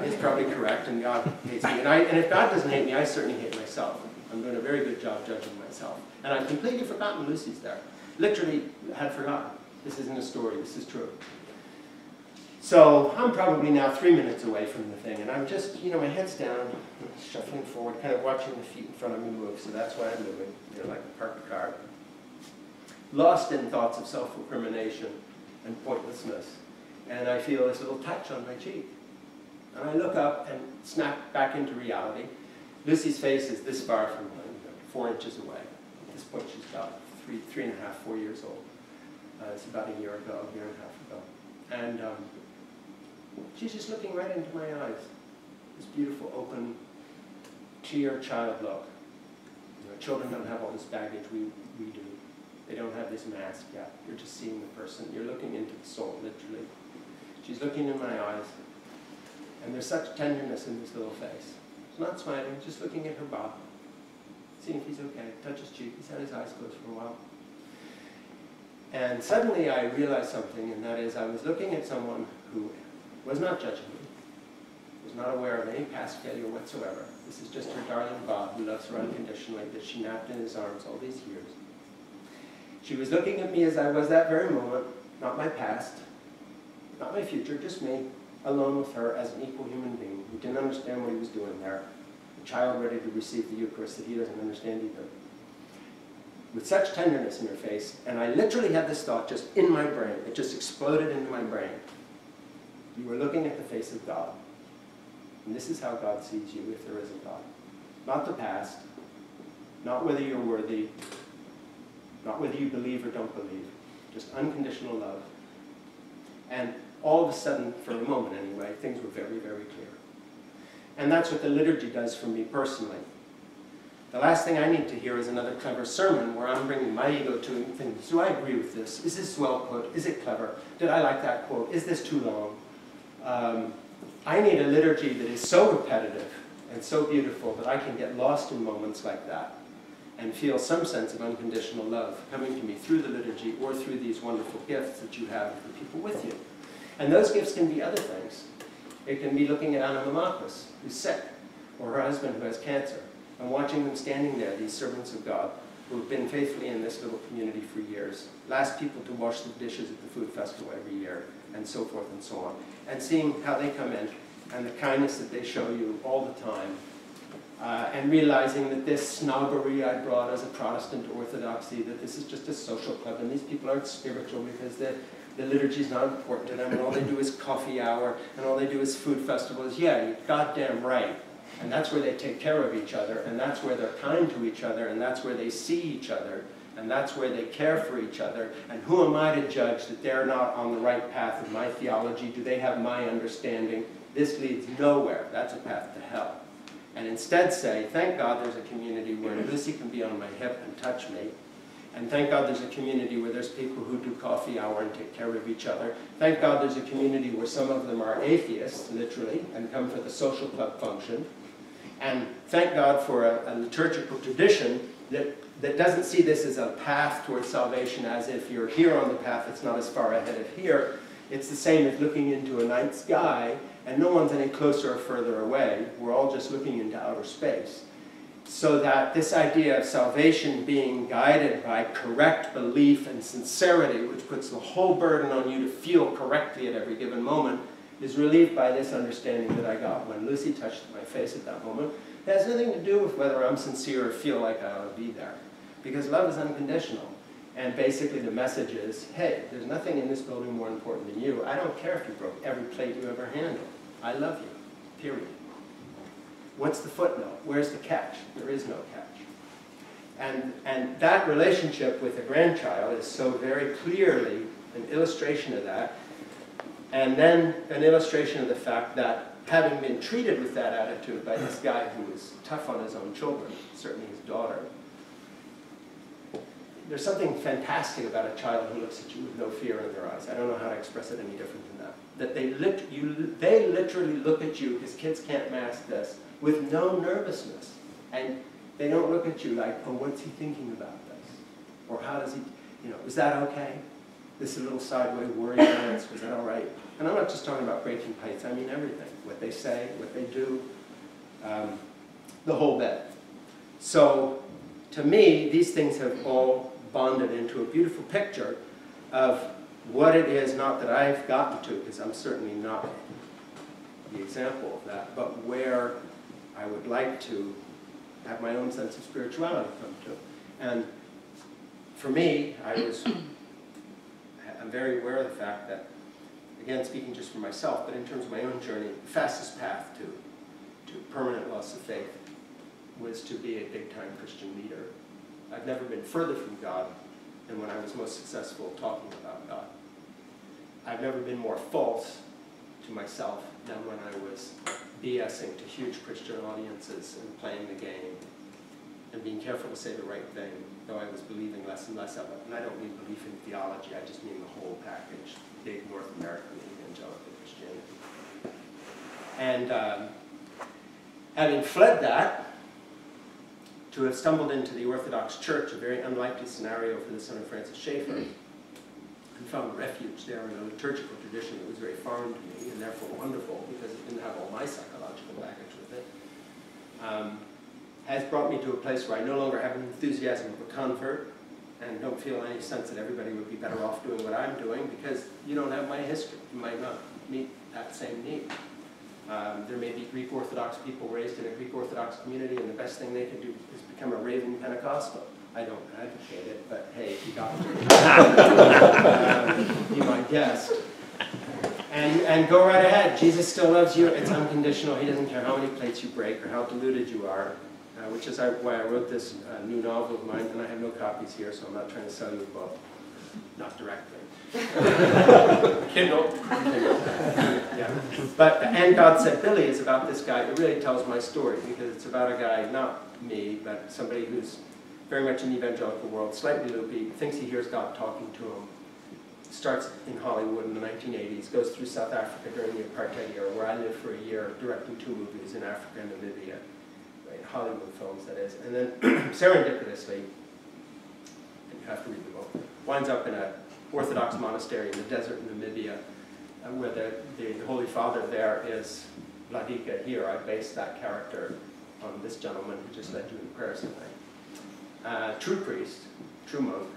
is probably correct, and God hates me. And if God doesn't hate me, I certainly hate myself. I'm doing a very good job judging myself. And I've completely forgotten Lucy's there. Literally had forgotten. This isn't a story, this is true. So I'm probably now 3 minutes away from the thing, and I'm just, you know, my head's down, shuffling forward, kind of watching the feet in front of me move, so that's why I'm moving, you know, like a parked car. Lost in thoughts of self-recrimination and pointlessness, and I feel this little touch on my cheek. And I look up and snap back into reality. Lucy's face is this far from me, 4 inches away. At this point, she's about 3.5, 4 years old. It's about a year and a half ago. And she's just looking right into my eyes. This beautiful, open, clear child look. You know, children don't have all this baggage we do. They don't have this mask yet. You're just seeing the person. You're looking into the soul, literally. She's looking in my eyes. And there's such tenderness in this little face. She's not smiling, just looking at her Bob. Seeing if he's okay. Touch his cheek. He's had his eyes closed for a while. And suddenly I realized something, and that is I was looking at someone who was not judging me, was not aware of any past failure whatsoever. This is just her darling Bob, who loves her unconditionally, that she napped in his arms all these years. She was looking at me as I was that very moment, not my past, not my future, just me, alone with her as an equal human being who didn't understand what he was doing there, a child ready to receive the Eucharist that he doesn't understand either. With such tenderness in her face, and I literally had this thought just in my brain. It just exploded into my brain. You were looking at the face of God. And this is how God sees you if there is a God. Not the past, not whether you're worthy, not whether you believe or don't believe, just unconditional love. And all of a sudden, for a moment anyway, things were very, very clear. And that's what the liturgy does for me personally. The last thing I need to hear is another clever sermon where I'm bringing my ego to things. Do I agree with this? Is this well put? Is it clever? Did I like that quote? Is this too long? I need a liturgy that is so repetitive and so beautiful that I can get lost in moments like that and feel some sense of unconditional love coming to me through the liturgy or through these wonderful gifts that you have for people with you. And those gifts can be other things. It can be looking at Anna Mamakis, who's sick, or her husband who has cancer, and watching them standing there, these servants of God, who have been faithfully in this little community for years, last people to wash the dishes at the food festival every year, and so forth and so on. And seeing how they come in, and the kindness that they show you all the time, and realizing that this snobbery I brought as a Protestant to Orthodoxy, that this is just a social club, and these people aren't spiritual because the liturgy is not important to them, and all they do is coffee hour, and all they do is food festivals. Yeah, you're goddamn right. And that's where they take care of each other, and that's where they're kind to each other, and that's where they see each other, and that's where they care for each other. And who am I to judge that they're not on the right path of my theology? Do they have my understanding? This leads nowhere. That's a path to hell. And instead say, thank God there's a community where Lucy can be on my hip and touch me. And thank God there's a community where there's people who do coffee hour and take care of each other. Thank God there's a community where some of them are atheists, literally, and come for the social club function. And thank God for a liturgical tradition that doesn't see this as a path towards salvation, as if you're here on the path, it's not as far ahead of here. It's the same as looking into a night sky, and no one's any closer or further away. We're all just looking into outer space. So that this idea of salvation being guided by correct belief and sincerity, which puts the whole burden on you to feel correctly at every given moment, is relieved by this understanding that I got when Lucy touched my face at that moment. It has nothing to do with whether I'm sincere or feel like I ought to be there. Because love is unconditional. And basically the message is, hey, there's nothing in this building more important than you. I don't care if you broke every plate you ever handled. I love you, period. What's the footnote? Where's the catch? There is no catch. And that relationship with a grandchild is so very clearly an illustration of that. And then an illustration of the fact that having been treated with that attitude by this guy who was tough on his own children, certainly his daughter, there's something fantastic about a child who looks at you with no fear in their eyes. I don't know how to express it any different than that. That they literally look at you, because kids can't mask this, with no nervousness. And they don't look at you like, oh, what's he thinking about this? Or how does he, is that okay? This little sideways worry glance, was that all right? And I'm not just talking about breaking plates, I mean everything. What they say, what they do, the whole bit. So, to me, these things have all bonded into a beautiful picture of what it is, not that I've gotten to, because I'm certainly not the example of that, but where I would like to have my own sense of spirituality come to. And for me, I'm very aware of the fact that, again, speaking just for myself, but in terms of my own journey, the fastest path to permanent loss of faith was to be a big-time Christian leader. I've never been further from God than when I was most successful talking about God. I've never been more false to myself than when I was BSing to huge Christian audiences and playing the game and being careful to say the right thing, though I was believing less and less of it. And I don't mean belief in theology, I just mean the whole package, big North American evangelical Christianity. And having fled that, to have stumbled into the Orthodox Church, a very unlikely scenario for the son of Francis Schaeffer, and found refuge there in a liturgical tradition that was very foreign to me, and therefore wonderful, because it didn't have all my psychological baggage with it, has brought me to a place where I no longer have an enthusiasm of a convert, and don't feel any sense that everybody would be better off doing what I'm doing, because you don't have my history. You might not meet that same need. There may be Greek Orthodox people raised in a Greek Orthodox community, and the best thing they can do is become a raving Pentecostal. I don't advocate it, but hey, if you got to, be my guest. And go right ahead. Jesus still loves you. It's unconditional. He doesn't care how many plates you break or how deluded you are, which is why I wrote this new novel of mine, and I have no copies here, so I'm not trying to sell you a book. Not directly. Kindle. Yeah. But And God Said Billy is about this guy. It really tells my story, because it's about a guy, not me, but somebody who's very much in the evangelical world, slightly loopy, thinks he hears God talking to him, starts in Hollywood in the 1980s, goes through South Africa during the apartheid era, where I lived for a year directing 2 movies in Africa and Namibia, right, Hollywood films that is, and then serendipitously, and you have to read the book, winds up in an Orthodox monastery in the desert in Namibia, where the Holy Father there is Vladika here. I based that character on this gentleman who just led you in prayers tonight. True priest, true monk,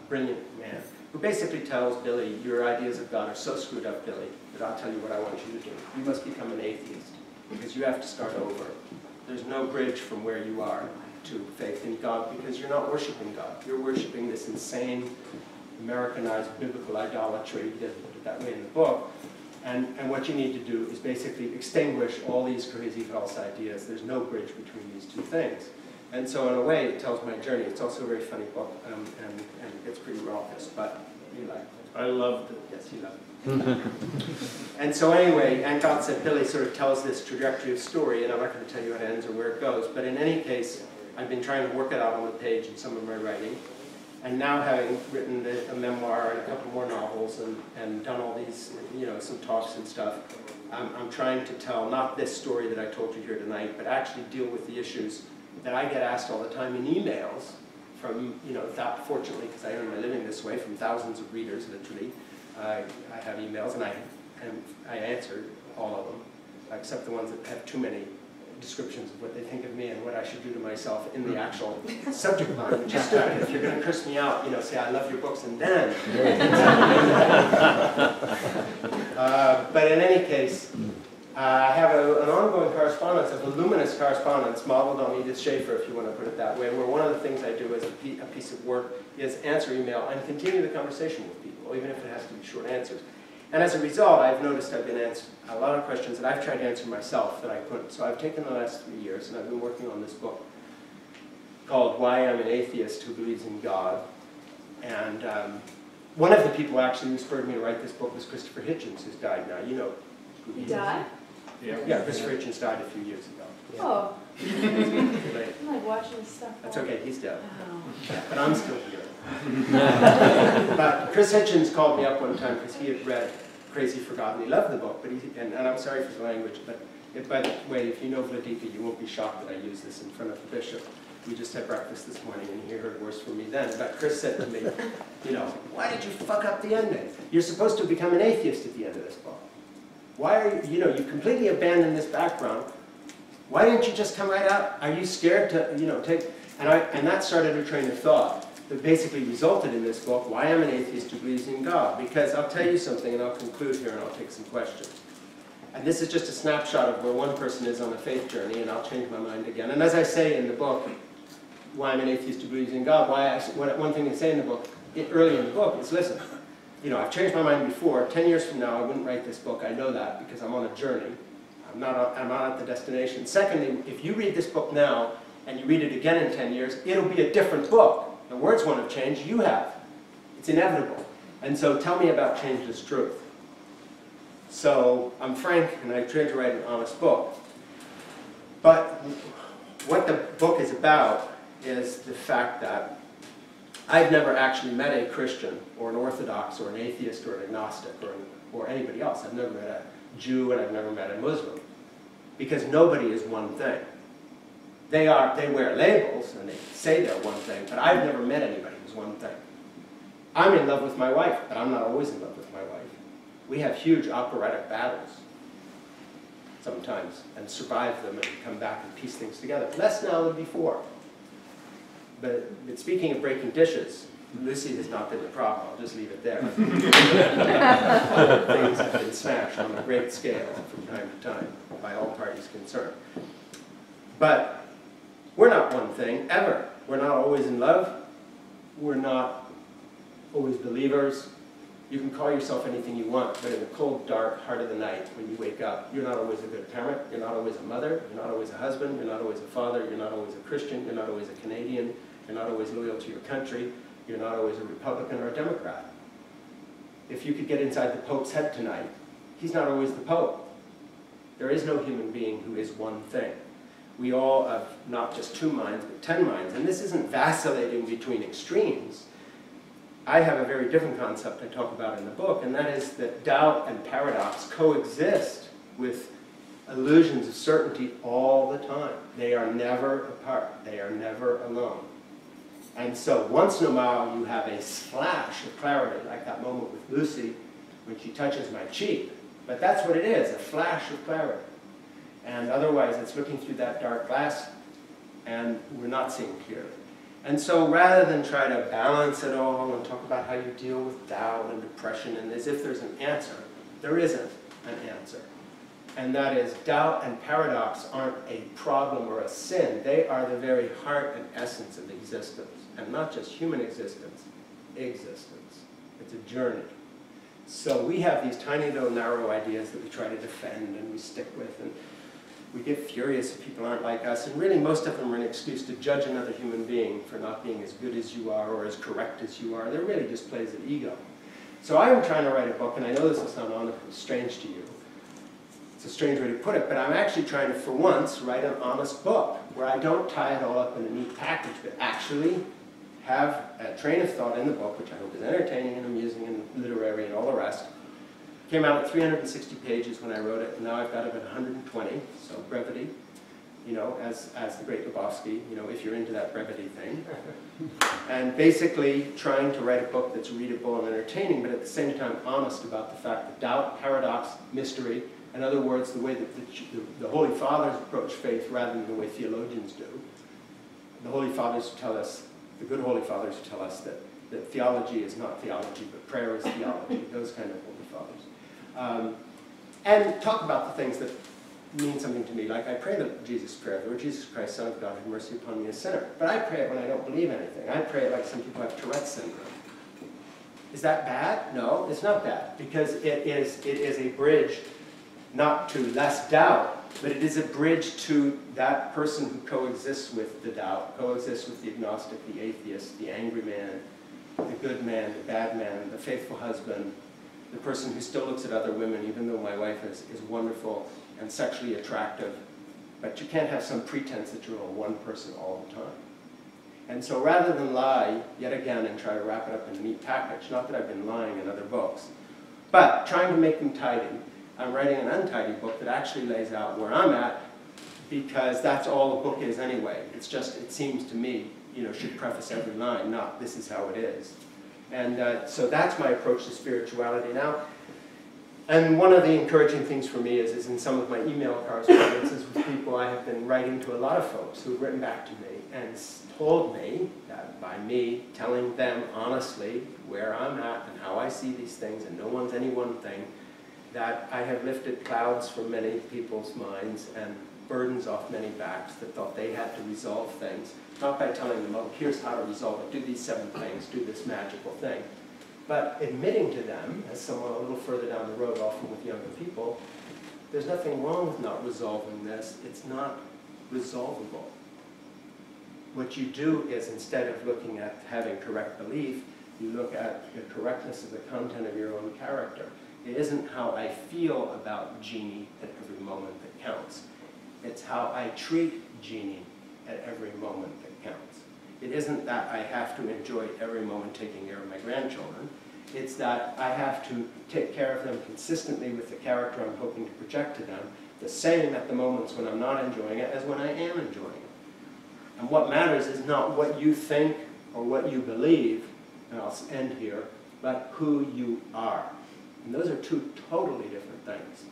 brilliant man, who basically tells Billy, your ideas of God are so screwed up, Billy, that I'll tell you what I want you to do. You must become an atheist, because you have to start over. There's no bridge from where you are to faith in God, because you're not worshiping God. You're worshiping this insane Americanized biblical idolatry, he doesn't put it that way in the book. And what you need to do is basically extinguish all these crazy false ideas. There's no bridge between these two things. And so in a way, it tells my journey. It's also a very funny book, and it gets pretty raucous, but you like it. I loved it. Yes, you love it. And so anyway, and God said Billy sort of tells this trajectory of story, and I'm not going to tell you how it ends or where it goes, but in any case, I've been trying to work it out on the page in some of my writing. And now having written a memoir and a couple more novels and done all these, you know, some talks and stuff, I'm trying to tell not this story that I told you here tonight, but actually deal with the issues that I get asked all the time in emails from, you know, fortunately, because I earn my living this way, from thousands of readers, literally. I have emails, and I answer all of them, except the ones that have too many descriptions of what they think of me and what I should do to myself in the actual subject line, which is stupid. If you're going to curse me out, you know, say I love your books and then. But in any case, I have an ongoing correspondence, a voluminous correspondence modeled on Edith Schaeffer, if you want to put it that way, where one of the things I do as a piece of work is answer email and continue the conversation with people, even if it has to be short answers. And as a result, I've noticed I've been asked a lot of questions that I've tried to answer myself that I couldn't. So I've taken the last 3 years, and I've been working on this book called Why I'm an Atheist Who Believes in God. And one of the people actually who spurred me to write this book was Christopher Hitchens, who's died now. You know who he He died? Yeah, Christopher Hitchens died a few years ago. Oh. I'm like watching stuff. That's okay, he's dead. Oh. But I'm still here. But Chris Hitchens called me up one time because he had read Crazy for God, and he loved the book. But and I'm sorry for the language, but by the way, if you know Vladika, you won't be shocked that I use this in front of the bishop. We just had breakfast this morning, and he heard worse from me then. But Chris said to me, you know, why did you fuck up the ending? You're supposed to become an atheist at the end of this book. Why are you know, you completely abandoned this background. Why didn't you just come right out? Are you scared to, you know, take... And that started a train of thought that basically resulted in this book, Why I'm an Atheist Who Believes in God. Because I'll tell you something, and I'll conclude here, and I'll take some questions. And this is just a snapshot of where one person is on a faith journey, and I'll change my mind again. And as I say in the book, Why I'm an Atheist Who Believes in God, one thing I say in the book, early in the book, is listen, you know, I've changed my mind before. 10 years from now, I wouldn't write this book. I know that because I'm on a journey. I'm not at the destination. Secondly, if you read this book now, and you read it again in 10 years, it'll be a different book. The words won't have changed, you have. It's inevitable. And so tell me about changeless truth. So I'm frank, and I tried to write an honest book. But what the book is about is the fact that I've never actually met a Christian, or an Orthodox, or an atheist, or an agnostic, or anybody else. I've never met a Jew, and I've never met a Muslim. Because nobody is one thing. They wear labels, and they say they're one thing, but I've never met anybody who's one thing. I'm in love with my wife, but I'm not always in love with my wife. We have huge operatic battles, sometimes, and survive them and come back and piece things together. Less now than before. But speaking of breaking dishes, Lucy has not been the problem. I'll just leave it there. Things have been smashed on a great scale from time to time by all parties concerned. But we're not one thing, ever. We're not always in love. We're not always believers. You can call yourself anything you want, but in the cold, dark heart of the night, when you wake up, you're not always a good parent, you're not always a mother, you're not always a husband, you're not always a father, you're not always a Christian, you're not always a Canadian, you're not always loyal to your country, you're not always a Republican or a Democrat. If you could get inside the Pope's head tonight, he's not always the Pope. There is no human being who is one thing. We all have not just 2 minds, but 10 minds. And this isn't vacillating between extremes. I have a very different concept I talk about in the book, and that is that doubt and paradox coexist with illusions of certainty all the time. They are never apart. They are never alone. And so once in a while you have a flash of clarity, like that moment with Lucy when she touches my cheek. But that's what it is, a flash of clarity. And otherwise, it's looking through that dark glass, and we're not seeing clearly. And so rather than try to balance it all and talk about how you deal with doubt and depression, and as if there's an answer, there isn't an answer. And that is, doubt and paradox aren't a problem or a sin. They are the very heart and essence of existence. And not just human existence, existence. a journey. So we have these tiny little narrow ideas that we try to defend and we stick with, and we get furious if people aren't like us, and really most of them are an excuse to judge another human being for not being as good as you are or as correct as you are. They're really just plays of ego. So I am trying to write a book, and I know this will sound strange to you. It's a strange way to put it, but I'm actually trying to, for once, write an honest book where I don't tie it all up in a neat package, but actually have a train of thought in the book, which I hope is entertaining and amusing and literary and all the rest. Came out at 360 pages when I wrote it, and now I've got it at 120, so brevity, you know, as the great Lebowski, you know, if you're into that brevity thing. And basically trying to write a book that's readable and entertaining, but at the same time honest about the fact that doubt, paradox, mystery, in other words, the way that the Holy Fathers approach faith rather than the way theologians do. The Holy Fathers tell us, the good Holy Fathers tell us that theology is not theology, but prayer is theology, those kind of Holy Fathers. And talk about the things that mean something to me, like I pray the Jesus prayer, Lord Jesus Christ, Son of God, have mercy upon me, a sinner. But I pray it when I don't believe anything. I pray it like some people have Tourette's syndrome. Is that bad? No, it's not bad, because it is a bridge not to less doubt, but it is a bridge to that person who coexists with the doubt, coexists with the agnostic, the atheist, the angry man, the good man, the bad man, the faithful husband, the person who still looks at other women, even though my wife is wonderful and sexually attractive, but you can't have some pretense that you're on one person all the time. And so rather than lie, yet again, and try to wrap it up in a neat package, not that I've been lying in other books, but trying to make them tidy, I'm writing an untidy book that actually lays out where I'm at, because that's all the book is anyway. It's just, it seems to me, you know, should preface every line, not this is how it is. And so that's my approach to spirituality now. And one of the encouraging things for me is in some of my email correspondences with people, I have been writing to a lot of folks who have written back to me and told me that by me telling them honestly where I'm at and how I see these things, and no one's any one thing, that I have lifted clouds from many people's minds and burdens off many backs that thought they had to resolve things, not by telling them, oh, here's how to resolve it, do these 7 things, do this magical thing, but admitting to them, as someone a little further down the road, often with younger people, there's nothing wrong with not resolving this, it's not resolvable. What you do is, instead of looking at having correct belief, you look at the correctness of the content of your own character. It isn't how I feel about Jeannie at every moment that counts. It's how I treat Jeannie at every moment that counts. It isn't that I have to enjoy every moment taking care of my grandchildren. It's that I have to take care of them consistently with the character I'm hoping to project to them, the same at the moments when I'm not enjoying it as when I am enjoying it. And what matters is not what you think or what you believe, and I'll end here, but who you are. And those are 2 totally different things.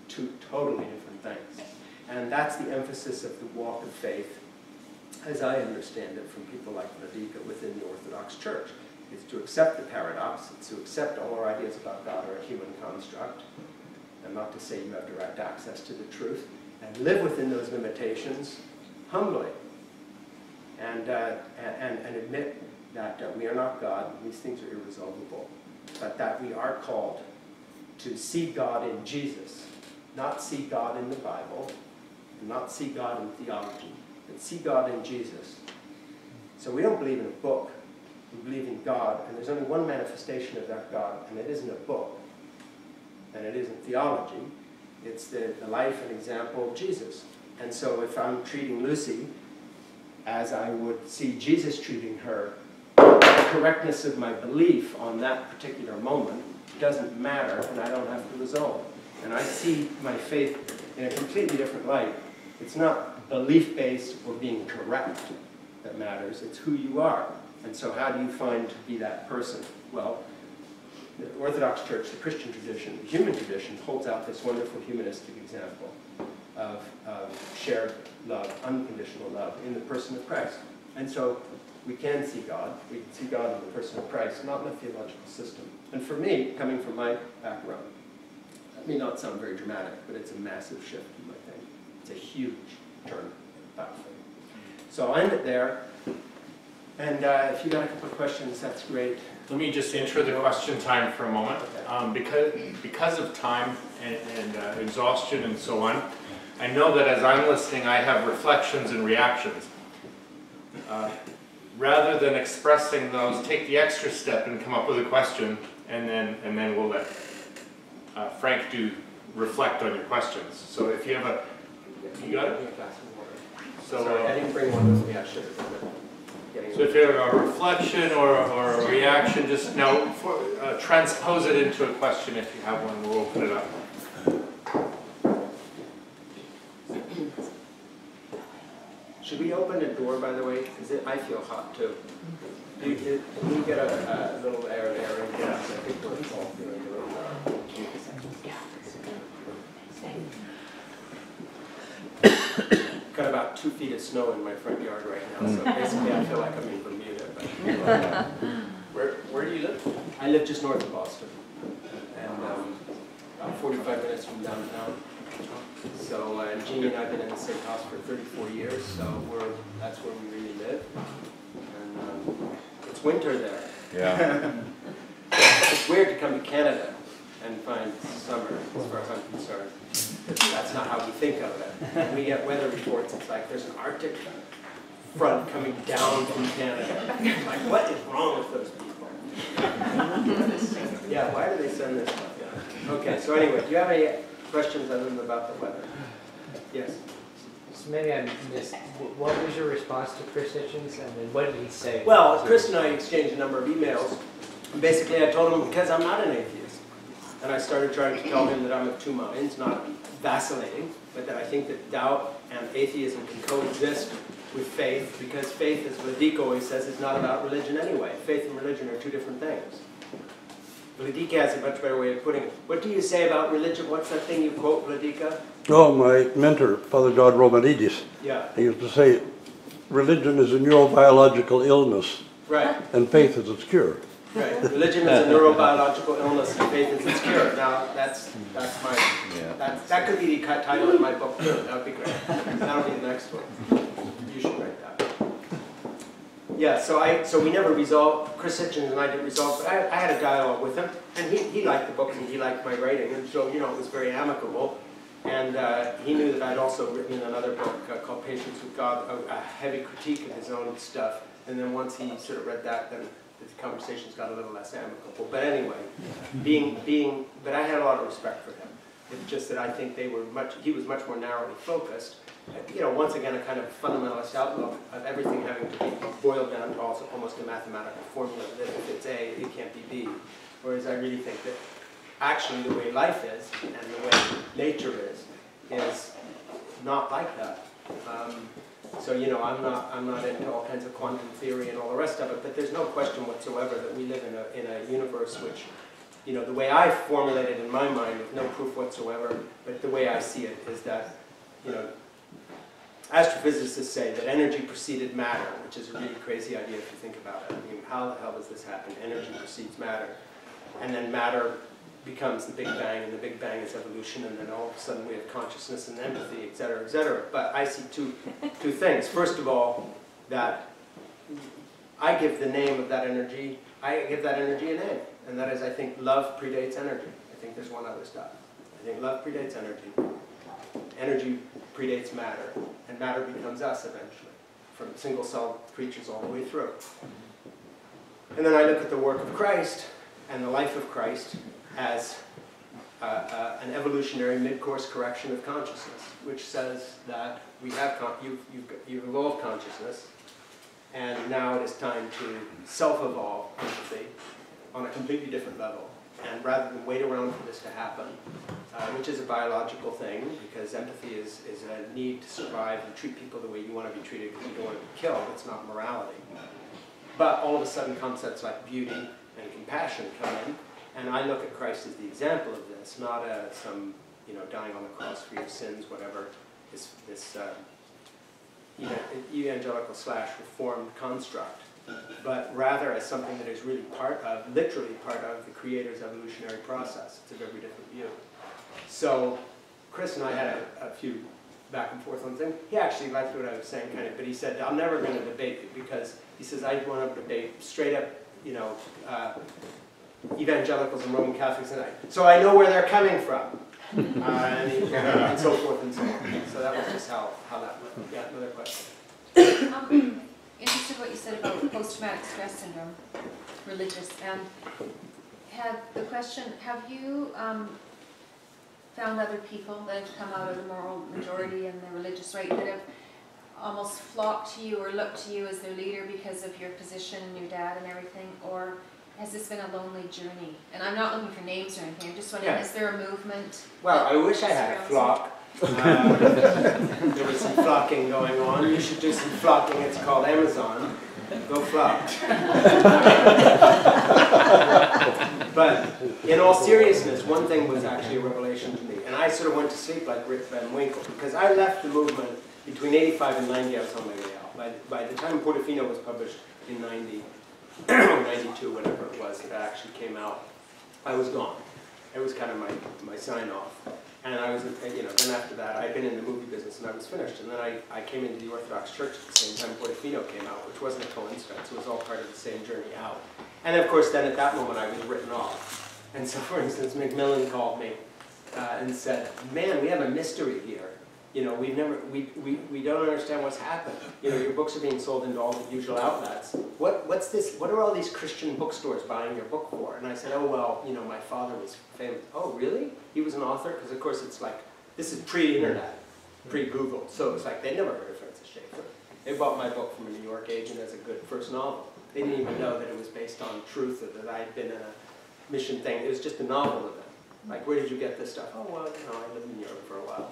2 totally different things. And that's the emphasis of the walk of faith, as I understand it from people like Radhika within the Orthodox Church. It's to accept the paradox, it's to accept all our ideas about God are a human construct, and not to say you have direct access to the truth, and live within those limitations humbly, and admit that we are not God, and these things are irresolvable, but that we are called to see God in Jesus, not see God in the Bible, and not see God in theology, but see God in Jesus. So we don't believe in a book, we believe in God, and there's only one manifestation of that God, and it isn't a book, and it isn't theology, it's the life and example of Jesus. And so if I'm treating Lucy as I would see Jesus treating her, the correctness of my belief on that particular moment doesn't matter, and I don't have to resolve it. And I see my faith in a completely different light. It's not belief-based or being correct that matters, it's who you are. And so how do you find to be that person? Well, the Orthodox Church, the Christian tradition, the human tradition, holds out this wonderful humanistic example of shared love, unconditional love, in the person of Christ. And so we can see God. We can see God in the person of Christ, not in the theological system. And for me, coming from my background, that may not sound very dramatic, but it's a massive shift in my thinking. It's a huge turn about for me. So I'll end it there. And if you got a couple of questions, that's great. Let me just enter the question time for a moment. Because of time and exhaustion and so on, I know that as I'm listening, I have reflections and reactions. Rather than expressing those, take the extra step and come up with a question, and then we'll let Frank reflect on your questions. So if you have a, you got it? So sorry, I didn't bring one with me. I should have done it. So if you have a reflection or a reaction, just now transpose it into a question if you have one. We'll open it up. Should we open the door, by the way? Because I feel hot too. Can you get a little air there? Yeah. I think we're all feeling a little got about 2 feet of snow in my front yard right now, so basically I feel like I'm in Bermuda. But Where do you live? I live just north of Boston, and about 45 minutes from downtown. So Jeannie and I have been in the same house for 34 years, so that's where we really live. And it's winter there. Yeah. It's weird to come to Canada and find summer, as far as I'm concerned. That's not how we think of it. When we get weather reports, it's like there's an Arctic front coming down from Canada. Like, what is wrong with those people? Yeah, why do they send this stuff? Yeah. Okay, so anyway, do you have any questions other than about the weather? Yes? So maybe I missed, what was your response to Chris Hitchens, and then what did he say? Well, Chris and I exchanged a number of emails. Basically, I told him because I'm not an atheist. And I started trying to tell him that I'm of two minds, not vacillating, but that I think that doubt and atheism can coexist with faith, because faith, as Vladik always says, is not about religion anyway. Faith and religion are two different things. Vladika has a much better way of putting it. What do you say about religion? What's that thing you quote, Vladika? Oh, my mentor, Father John Romanidis, Yeah. he used to say, religion is a neurobiological illness, Right. and faith is its cure. Right. Religion is a neurobiological illness, and faith is its cure. Now, that's my, that could be the title of my book. That would be great. That'll be the next one. You should write that. Yeah, so we never resolved, Chris Hitchens and I didn't resolve, but I had a dialogue with him, and he liked the book and he liked my writing, and so, you know, it was very amicable. And he knew that I'd also written another book called Patience with God, a heavy critique of his own stuff. And then once he sort of read that, then the conversations got a little less amicable. But anyway, but I had a lot of respect for him. It's just that I think he was much more narrowly focused. You know, once again, a kind of fundamentalist outlook of everything having to be boiled down to also almost a mathematical formula that if it's A, it can't be B. Whereas I really think that actually the way life is and the way nature is not like that. So, you know, I'm not into all kinds of quantum theory and all the rest of it, but there's no question whatsoever that we live in a universe which, you know, the way I formulate it in my mind with no proof whatsoever, but the way I see it is that, you know, astrophysicists say that energy preceded matter, which is a really crazy idea if you think about it. I mean, how the hell does this happen? Energy precedes matter, and then matter becomes the Big Bang, and the Big Bang is evolution, and then all of a sudden we have consciousness and empathy, et cetera, et cetera. But I see two things. First of all, that I give the name of that energy, I give that energy a name, and that is, I think love predates energy. I think there's one other stuff. I think love predates energy. Energy predates matter, and matter becomes us eventually, from single-celled creatures all the way through. And then I look at the work of Christ and the life of Christ as an evolutionary mid-course correction of consciousness, which says that we have you've evolved consciousness, and now it is time to self-evolve empathy on a completely different level. And rather than wait around for this to happen, which is a biological thing, because empathy is a need to survive and treat people the way you want to be treated because you don't want to be killed. It's not morality. But all of a sudden concepts like beauty and compassion come in, and I look at Christ as the example of this, not as some, you know, dying on the cross for your sins, whatever, this evangelical / reformed construct, but rather as something that is really literally part of the Creator's evolutionary process. It's a very different view. So Chris and I had a few back and forth on things. He actually liked what I was saying, kind of, but he said, I'm never going to debate you because he says, I want to debate straight up, you know, evangelicals and Roman Catholics, and so I know where they're coming from, and so forth and so on. So that was just how that went. Yeah, another question. Interested what you said about post-traumatic stress syndrome, religious, and have you found other people that have come out of the moral majority and the religious right that have almost flocked to you or looked to you as their leader because of your position and your dad and everything, or has this been a lonely journey? And I'm not looking for names or anything, I'm just wondering, is there a movement? Well, I wish I had a flock. There was some flocking going on. You should do some flocking. It's called Amazon. Go flock. But in all seriousness, one thing was actually a revelation to me. And I sort of went to sleep like Rip Van Winkle, because I left the movement between 85 and 90. I was on my way out. By the time Portofino was published in 90, or 92, whatever it was, that actually came out, I was gone. It was kind of my sign-off. And I was, you know, then after that, I'd been in the movie business and I was finished. And then I came into the Orthodox Church at the same time Portofino came out, which wasn't a coincidence. It was all part of the same journey out. And of course, then at that moment, I was written off. And so, for instance, Macmillan called me and said, "Man, we have a mystery here. You know, we don't understand what's happened. You know, your books are being sold into all the usual outlets. What's this? What are all these Christian bookstores buying your book for?" And I said, "Oh, well, you know, my father was famous." "Oh, really? He was an author?" Because of course it's like, this is pre-internet, pre-Google. So it's like, they never heard of Francis Schaeffer. They bought my book from a New York agent as a good first novel. They didn't even know that it was based on truth or that I'd been in a mission thing. It was just a novel of them. Like, where did you get this stuff? "Oh, well, you know, I lived in Europe for a while."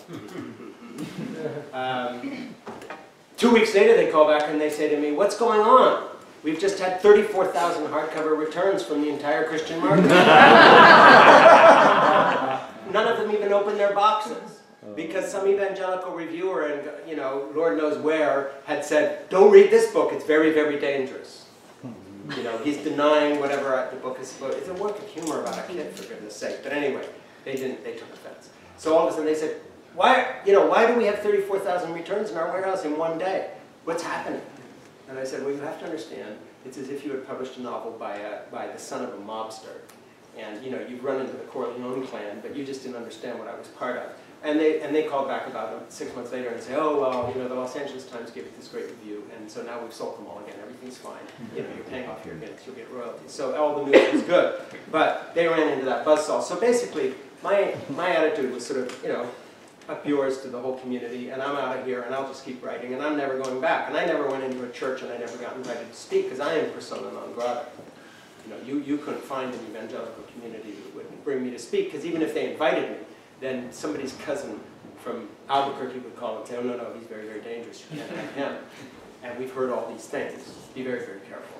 2 weeks later, they call back and they say to me, "What's going on? We've just had 34,000 hardcover returns from the entire Christian market." None of them even opened their boxes. Because some evangelical reviewer, and you know, Lord knows where, had said, "Don't read this book, it's very, very dangerous." You know, he's denying whatever the book is about. It's a work of humor about a kid, for goodness sake. But anyway, they took offense. So all of a sudden they said, why do we have 34,000 returns in our warehouse in one day? What's happening? And I said, well, you have to understand, it's as if you had published a novel by the son of a mobster. And you know, you've run into the Corleone clan, but you just didn't understand what I was part of. And they called back about 6 months later and say, "Oh, well, you know, the Los Angeles Times gave it this great review, and so now we've sold them all again. Everything's fine. You know, you're paying off your debts, you'll get royalties." So all the news was good, but they ran into that buzzsaw. So basically, my attitude was sort of, you know, up yours to the whole community, and I'm out of here, and I'll just keep writing, and I'm never going back. And I never went into a church, and I never got invited to speak, because I am persona non grata. You know, you couldn't find an evangelical community that would bring me to speak, because even if they invited me, then somebody's cousin from Albuquerque would call and say, "Oh, no, no, he's very, very dangerous. You can't have him. And we've heard all these things. Be very, very careful."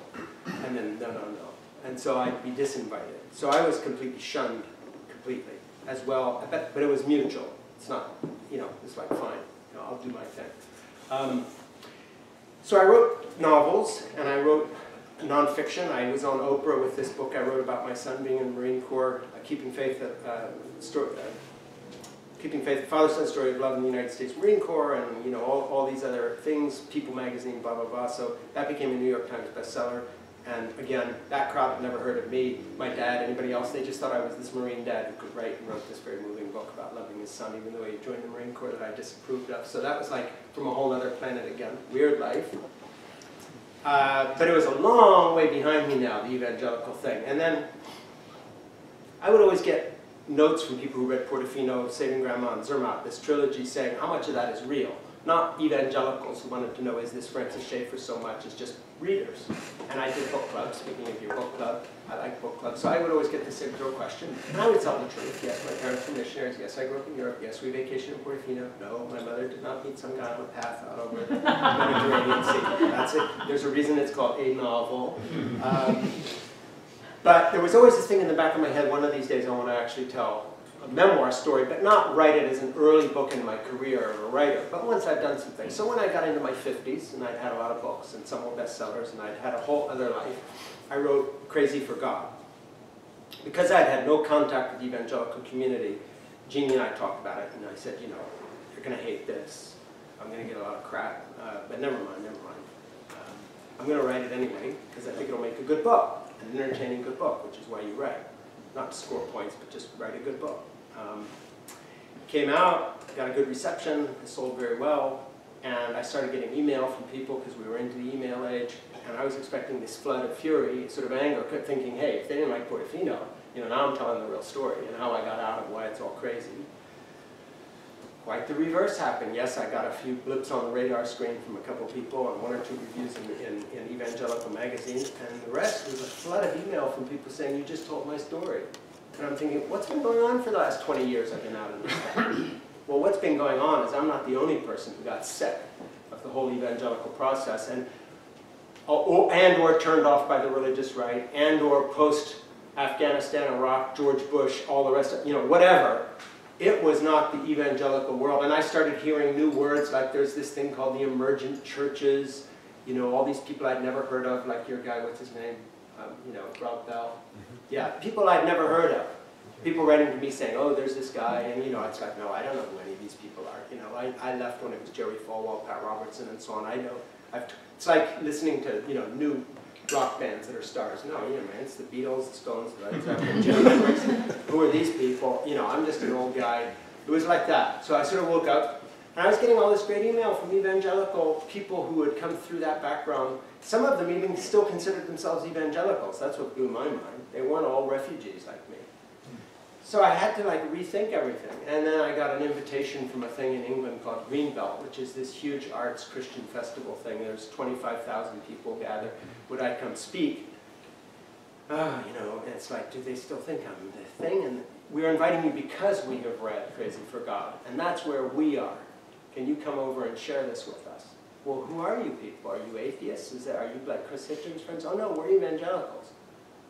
And then, no, no, no. And so I'd be disinvited. So I was completely shunned, completely, as well. But it was mutual. It's not, you know, it's like, fine, you know, I'll do my thing. So I wrote novels, and I wrote nonfiction. I was on Oprah with this book I wrote about my son being in the Marine Corps, Keeping Faith, Keeping Faith, Father-Son Story of Love in the United States Marine Corps, and you know, all these other things, People magazine, blah, blah, blah. So that became a New York Times bestseller. And again, that crowd had never heard of me, my dad, anybody else. They just thought I was this Marine dad who could write and wrote this very moving book about loving his son, even though he joined the Marine Corps that I disapproved of. So that was like from a whole other planet again. Weird life. But it was a long way behind me now, the evangelical thing. And then I would always get notes from people who read Portofino, Saving Grandma, and Zermatt, this trilogy, saying how much of that is real. Not evangelicals who wanted to know, is this Francis Schaeffer so much? It's just readers. And I did book clubs. Speaking of your book club, I like book clubs. So I would always get this intro question. And I would tell the truth. Yes, my parents were missionaries. Yes, I grew up in Europe. Yes, we vacationed in Portofino. No, my mother did not meet some guy on a path out over the Mediterranean Sea. That's it. There's a reason it's called a novel. But there was always this thing in the back of my head, one of these days I want to actually tell a memoir story, but not write it as an early book in my career of a writer, but once I've done some things. So when I got into my 50s, and I'd had a lot of books, and some were bestsellers, and I'd had a whole other life, I wrote Crazy for God. Because I'd had no contact with the evangelical community, Jeannie and I talked about it, and I said, you know, you're going to hate this. I'm going to get a lot of crap, but never mind, never mind. I'm going to write it anyway, because I think it'll make a good book, an entertaining good book, which is why you write. Not to score points, but just write a good book. Came out, got a good reception, it sold very well, and I started getting email from people because we were into the email age, and I was expecting this flood of fury, sort of anger, thinking, hey, if they didn't like Portofino, now I'm telling the real story and how I got out of why it's all crazy. Quite the reverse happened. Yes, I got a few blips on the radar screen from a couple people and one or two reviews in evangelical magazines, and the rest was a flood of email from people saying, you just told my story. And I'm thinking, what's been going on for the last 20 years I've been out in this thing? Well, what's been going on is I'm not the only person who got sick of the whole evangelical process and or turned off by the religious right, and or post-Afghanistan, Iraq, George Bush, all the rest of, whatever. It was not the evangelical world. And I started hearing new words, like there's this thing called the emergent churches, all these people I'd never heard of, like your guy, what's his name? Rob Bell. Yeah, people I'd never heard of. People writing to me saying, oh, there's this guy, and it's like, no, I don't know who any of these people are. I left when it was Jerry Falwell, Pat Robertson, and so on. I know. It's like listening to, new rock bands that are stars. No, man, it's the Beatles, the Stones, the Led Zeppelin, Jimi Hendrix. Who are these people? I'm just an old guy. It was like that. So I sort of woke up, and I was getting all this great email from evangelical people who had come through that background. Some of them even still considered themselves evangelicals. That's what blew my mind. They weren't all refugees like me. So I had to rethink everything. And then I got an invitation from a thing in England called Greenbelt, which is this huge arts Christian festival thing. There's 25,000 people gather. Would I come speak? And it's like, do they still think I'm the thing? And we're inviting you because we have read Crazy for God. And that's where we are. Can you come over and share this with us? Well, who are you people? Are you atheists? Are you like Chris Hitchens' friends? Oh no, we're evangelicals.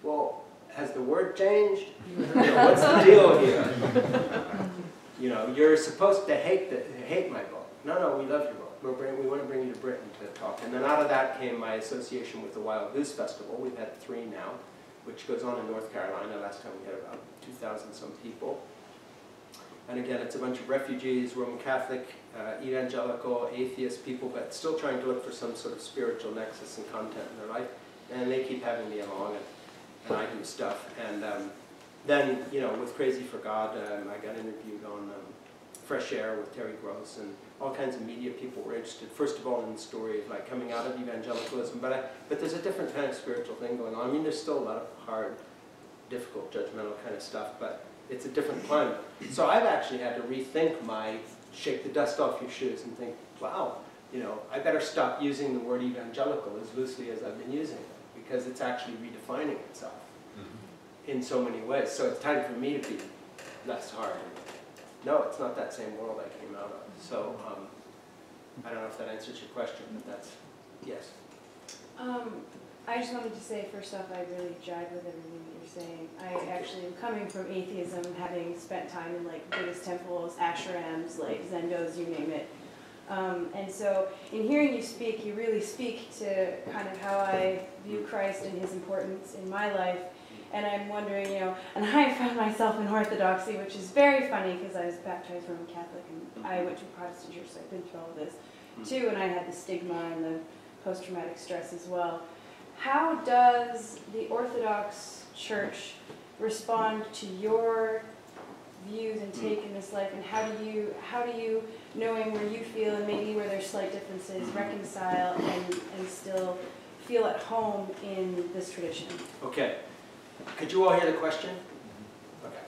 Well, has the word changed? What's the deal here? You're supposed to hate my book. No, we love your book. We want to bring you to Britain to talk. And then out of that came my association with the Wild Goose Festival. We've had 3 now, which goes on in North Carolina. Last time we had about 2,000 some people. And again, it's a bunch of refugees, Roman Catholic, evangelical, atheist people, but still trying to look for some sort of spiritual nexus and content in their life. And they keep having me along, and I do stuff. And then, with Crazy for God, I got interviewed on Fresh Air with Terry Gross, and all kinds of media people were interested, first of all, in the story of coming out of evangelicalism. But there's a different kind of spiritual thing going on. I mean, there's still a lot of hard, difficult, judgmental kind of stuff, but it's a different climate. So I've actually had to rethink my shake the dust off your shoes and think, wow, I better stop using the word evangelical as loosely as I've been using it, because it's actually redefining itself in so many ways. So it's time for me to be less hard. No, it's not that same world I came out of. So I don't know if that answers your question, but that's, yes. I just wanted to say, first off, I really jive with everything that you're saying. I actually am coming from atheism, having spent time in Buddhist temples, ashrams, zendos, you name it. And so in hearing you speak, you really speak to kind of how I view Christ and his importance in my life. And I'm wondering, and I found myself in Orthodoxy, which is very funny because I was baptized Roman Catholic and I went to a Protestant church, so I've been through all of this too, and I had the stigma and the post-traumatic stress as well. How does the Orthodox Church respond to your views and take in this life, and how do you, knowing where you feel and maybe where there's slight differences, reconcile and still feel at home in this tradition? Okay. Could you all hear the question? Okay.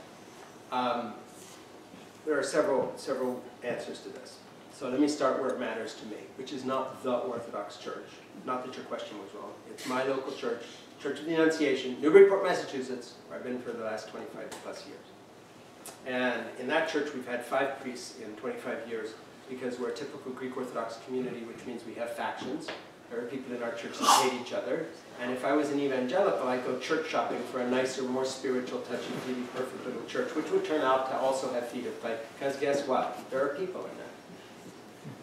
There are several answers to this. So let me start where it matters to me, which is not the Orthodox Church. Not that your question was wrong. It's my local church, Church of the Annunciation, Newburyport, Massachusetts, where I've been for the last 25 plus years. And in that church, we've had 5 priests in 25 years because we're a typical Greek Orthodox community, which means we have factions. There are people in our church that hate each other. And if I was an evangelical, I'd go church shopping for a nicer, more spiritual, touchy-feely, perfect little church, which would turn out to also have feet of clay. Because guess what? There are people in that.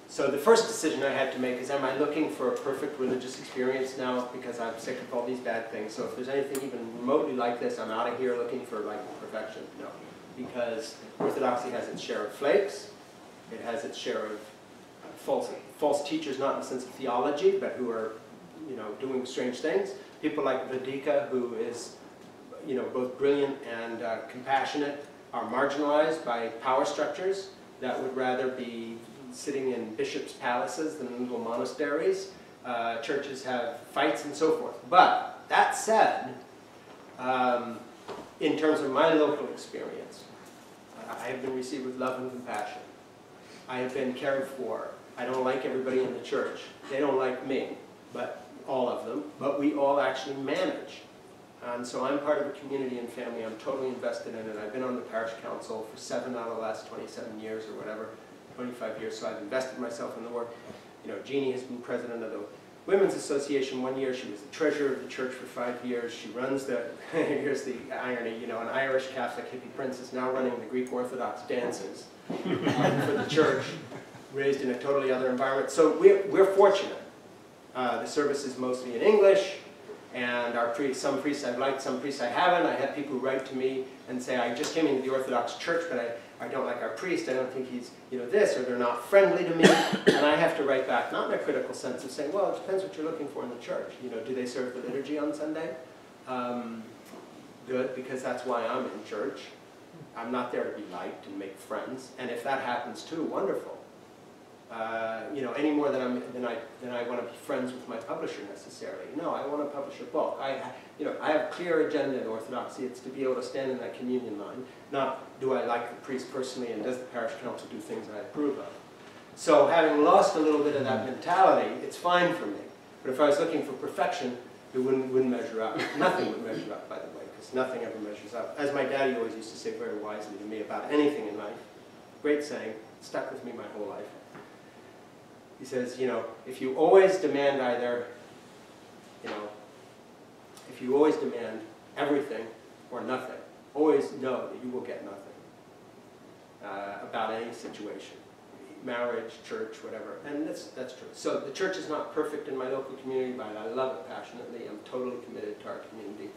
So the first decision I had to make is, am I looking for a perfect religious experience now because I'm sick of all these bad things? So if there's anything even remotely like this, I'm out of here looking for perfection. No. Because Orthodoxy has its share of flakes, It has its share of false teachers, not in the sense of theology, but who are, doing strange things. People like Vedika, who is, both brilliant and compassionate, are marginalized by power structures that would rather be sitting in bishops' palaces than in little monasteries. Churches have fights and so forth. But that said, in terms of my local experience, I have been received with love and compassion. I have been cared for. I don't like everybody in the church. They don't like me, but all of them. But we all actually manage. And so I'm part of a community and family. I'm totally invested in it. I've been on the parish council for 7 out of the last 27 years or whatever, 25 years. So I've invested myself in the work. Jeannie has been president of the Women's Association 1 year. She was the treasurer of the church for 5 years. She runs the, here's the irony, an Irish Catholic hippie princess now running the Greek Orthodox dances for the church, raised in a totally other environment. So we're fortunate. The service is mostly in English, and our priests, some priests I've liked, some priests I haven't. I have people who write to me and say, I just came into the Orthodox Church, but I don't like our priest. I don't think he's, this, or they're not friendly to me. And I have to write back, not in a critical sense of saying, well, it depends what you're looking for in the church. Do they serve the liturgy on Sunday? Good, because that's why I'm in church. I'm not there to be liked and make friends. And if that happens too, wonderful. Any more than I want to be friends with my publisher necessarily. No, I want to publish a book. I have a clear agenda in Orthodoxy. It's to be able to stand in that communion line. Not do I like the priest personally and does the parish council do things I approve of. So having lost a little bit of that mentality, it's fine for me. But if I was looking for perfection, it wouldn't measure up. Nothing would measure up, by the way, because nothing ever measures up. As my daddy always used to say very wisely to me about anything in life, great saying, stuck with me my whole life. He says, if you always demand either, if you always demand everything or nothing, always know that you will get nothing about any situation, marriage, church, whatever. And that's true. So the church is not perfect in my local community, but I love it passionately. I'm totally committed to our community.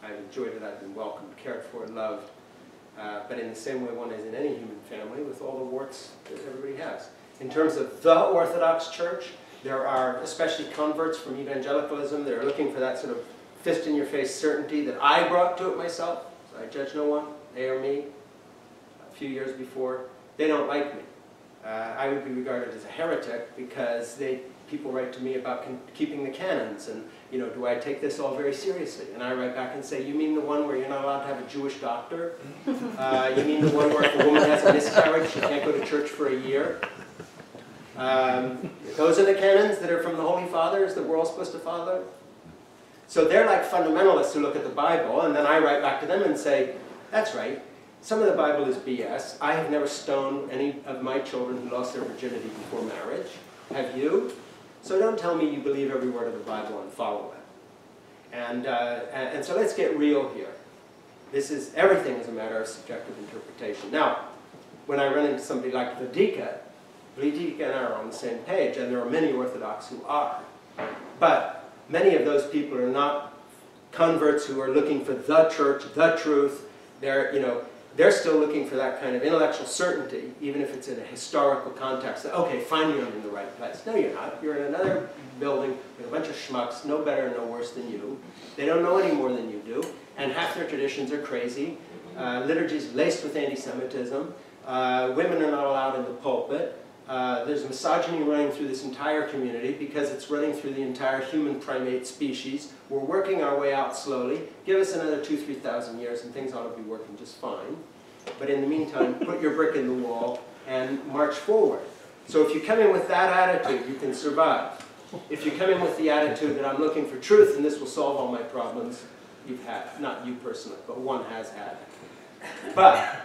I've enjoyed it. I've been welcomed, cared for, loved. But in the same way one is in any human family, with all the warts that everybody has. In terms of the Orthodox Church, there are especially converts from evangelicalism that are looking for that sort of fist-in-your-face certainty that I brought to it myself. So I judge no one, they or me, a few years before. They don't like me. I would be regarded as a heretic because people write to me about keeping the canons and, do I take this all very seriously? And I write back and say, you mean the one where you're not allowed to have a Jewish doctor? You mean the one where if a woman has a miscarriage, she can't go to church for a year? Those are the canons that are from the Holy Fathers that we're all supposed to follow. So they're like fundamentalists who look at the Bible, and then I write back to them and say, that's right, some of the Bible is BS. I have never stoned any of my children who lost their virginity before marriage. Have you? So don't tell me you believe every word of the Bible and follow it. And so let's get real here. Everything is a matter of subjective interpretation. Now, when I run into somebody like Vedika and I are on the same page, and there are many Orthodox who are. But many of those people are not converts who are looking for the church, the truth. They're still looking for that kind of intellectual certainty, even if it's in a historical context. That, okay, finally I'm in the right place. No, you're not. You're in another building with a bunch of schmucks, no better and no worse than you. They don't know any more than you do, and half their traditions are crazy. Liturgy's laced with anti-Semitism. Women are not allowed in the pulpit. There's misogyny running through this entire community because it's running through the entire human primate species. We're working our way out slowly. Give us another 2,000 to 3,000 years and things ought to be working just fine. But in the meantime, put your brick in the wall and march forward. So if you come in with that attitude, you can survive. If you come in with the attitude that I'm looking for truth and this will solve all my problems, you've had, not you personally, but one has had. But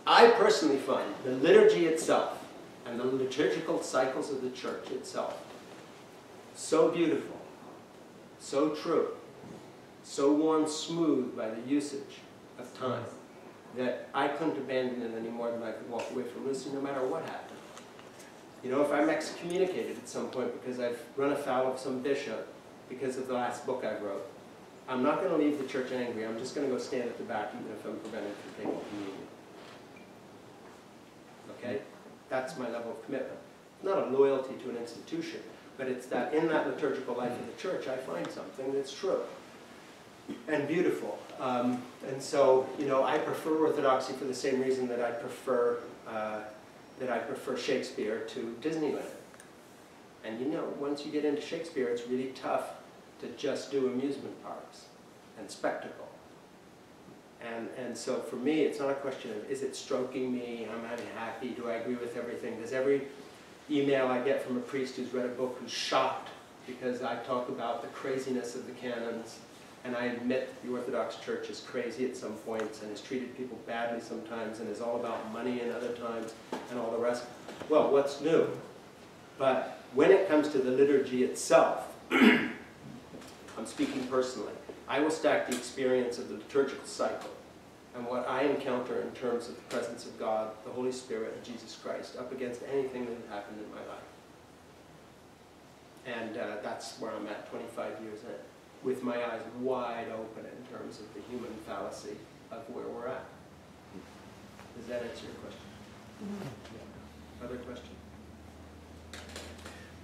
I personally find the liturgy itself and the liturgical cycles of the church itself so beautiful, so true, so worn smooth by the usage of time, that I couldn't abandon it any more than I could walk away from Lucy no matter what happened. If I'm excommunicated at some point because I've run afoul of some bishop because of the last book I wrote, I'm not going to leave the church angry. I'm just going to go stand at the back even if I'm prevented from taking communion. Okay? That's my level of commitment. It's not a loyalty to an institution, but it's that in that liturgical life of the church, I find something that's true and beautiful. And so, you know, I prefer orthodoxy for the same reason that I prefer Shakespeare to Disneyland. And you know, once you get into Shakespeare, it's really tough to just do amusement parks and spectacle. And so for me, it's not a question of, is it stroking me? Am I happy? Do I agree with everything? Does every email I get from a priest who's read a book who's shocked because I talk about the craziness of the canons, and I admit the Orthodox Church is crazy at some points and has treated people badly sometimes and is all about money and other times and all the rest. Well, what's new? But when it comes to the liturgy itself, I'm speaking personally, I will stack the experience of the liturgical cycle and what I encounter in terms of the presence of God, the Holy Spirit, and Jesus Christ up against anything that had happened in my life. And that's where I'm at 25 years in, with my eyes wide open in terms of the human fallacy of where we're at. Does that answer your question? Mm-hmm. Other question?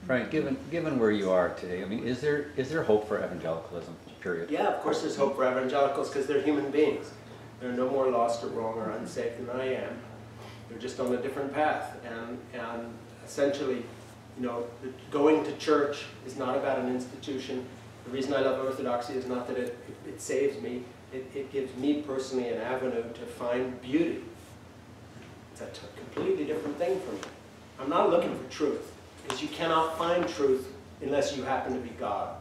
Frank, given where you are today, I mean, is there hope for evangelicalism, period? Yeah, of course there's hope for evangelicals because they're human beings. They're no more lost or wrong or unsafe than I am. They're just on a different path. And essentially, you know, going to church is not about an institution. The reason I love Orthodoxy is not that it saves me. It gives me personally an avenue to find beauty. It's a completely different thing for me. I'm not looking for truth, because you cannot find truth unless you happen to be God.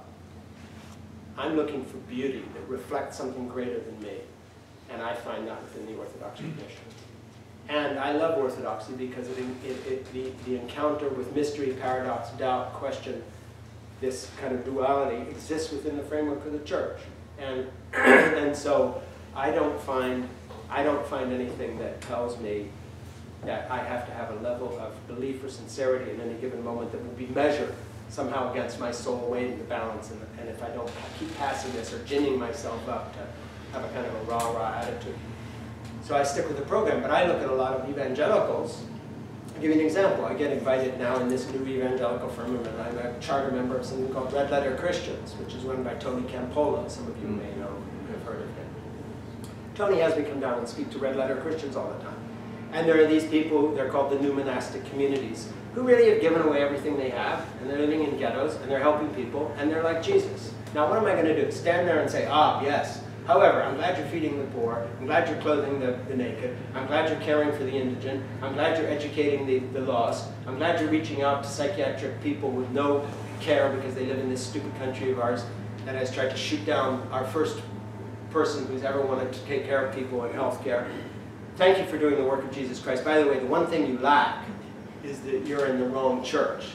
I'm looking for beauty that reflects something greater than me. And I find that within the Orthodox tradition. And I love Orthodoxy because the encounter with mystery, paradox, doubt, question, this kind of duality exists within the framework of the church. And so I don't find anything that tells me that I have to have a level of belief or sincerity in any given moment that will be measured somehow against my soul weighing the balance. And if I don't keep passing this or ginning myself up to have a kind of a rah-rah attitude. So I stick with the program, but I look at a lot of evangelicals. I'll give you an example. I get invited now in this new evangelical firmament. I'm a charter member of something called Red Letter Christians, which is run by Tony Campolo. Some of you may know, have heard of him. Tony has me come down and speak to Red Letter Christians all the time. And there are these people, they're called the new monastic communities, who really have given away everything they have, and they're living in ghettos, and they're helping people, and they're like Jesus. Now what am I going to do? Stand there and say, ah, yes. However, I'm glad you're feeding the poor, I'm glad you're clothing the naked, I'm glad you're caring for the indigent, I'm glad you're educating the lost, I'm glad you're reaching out to psychiatric people with no care because they live in this stupid country of ours that has tried to shoot down our first person who's ever wanted to take care of people in health care. Thank you for doing the work of Jesus Christ. By the way, the one thing you lack is that you're in the wrong church.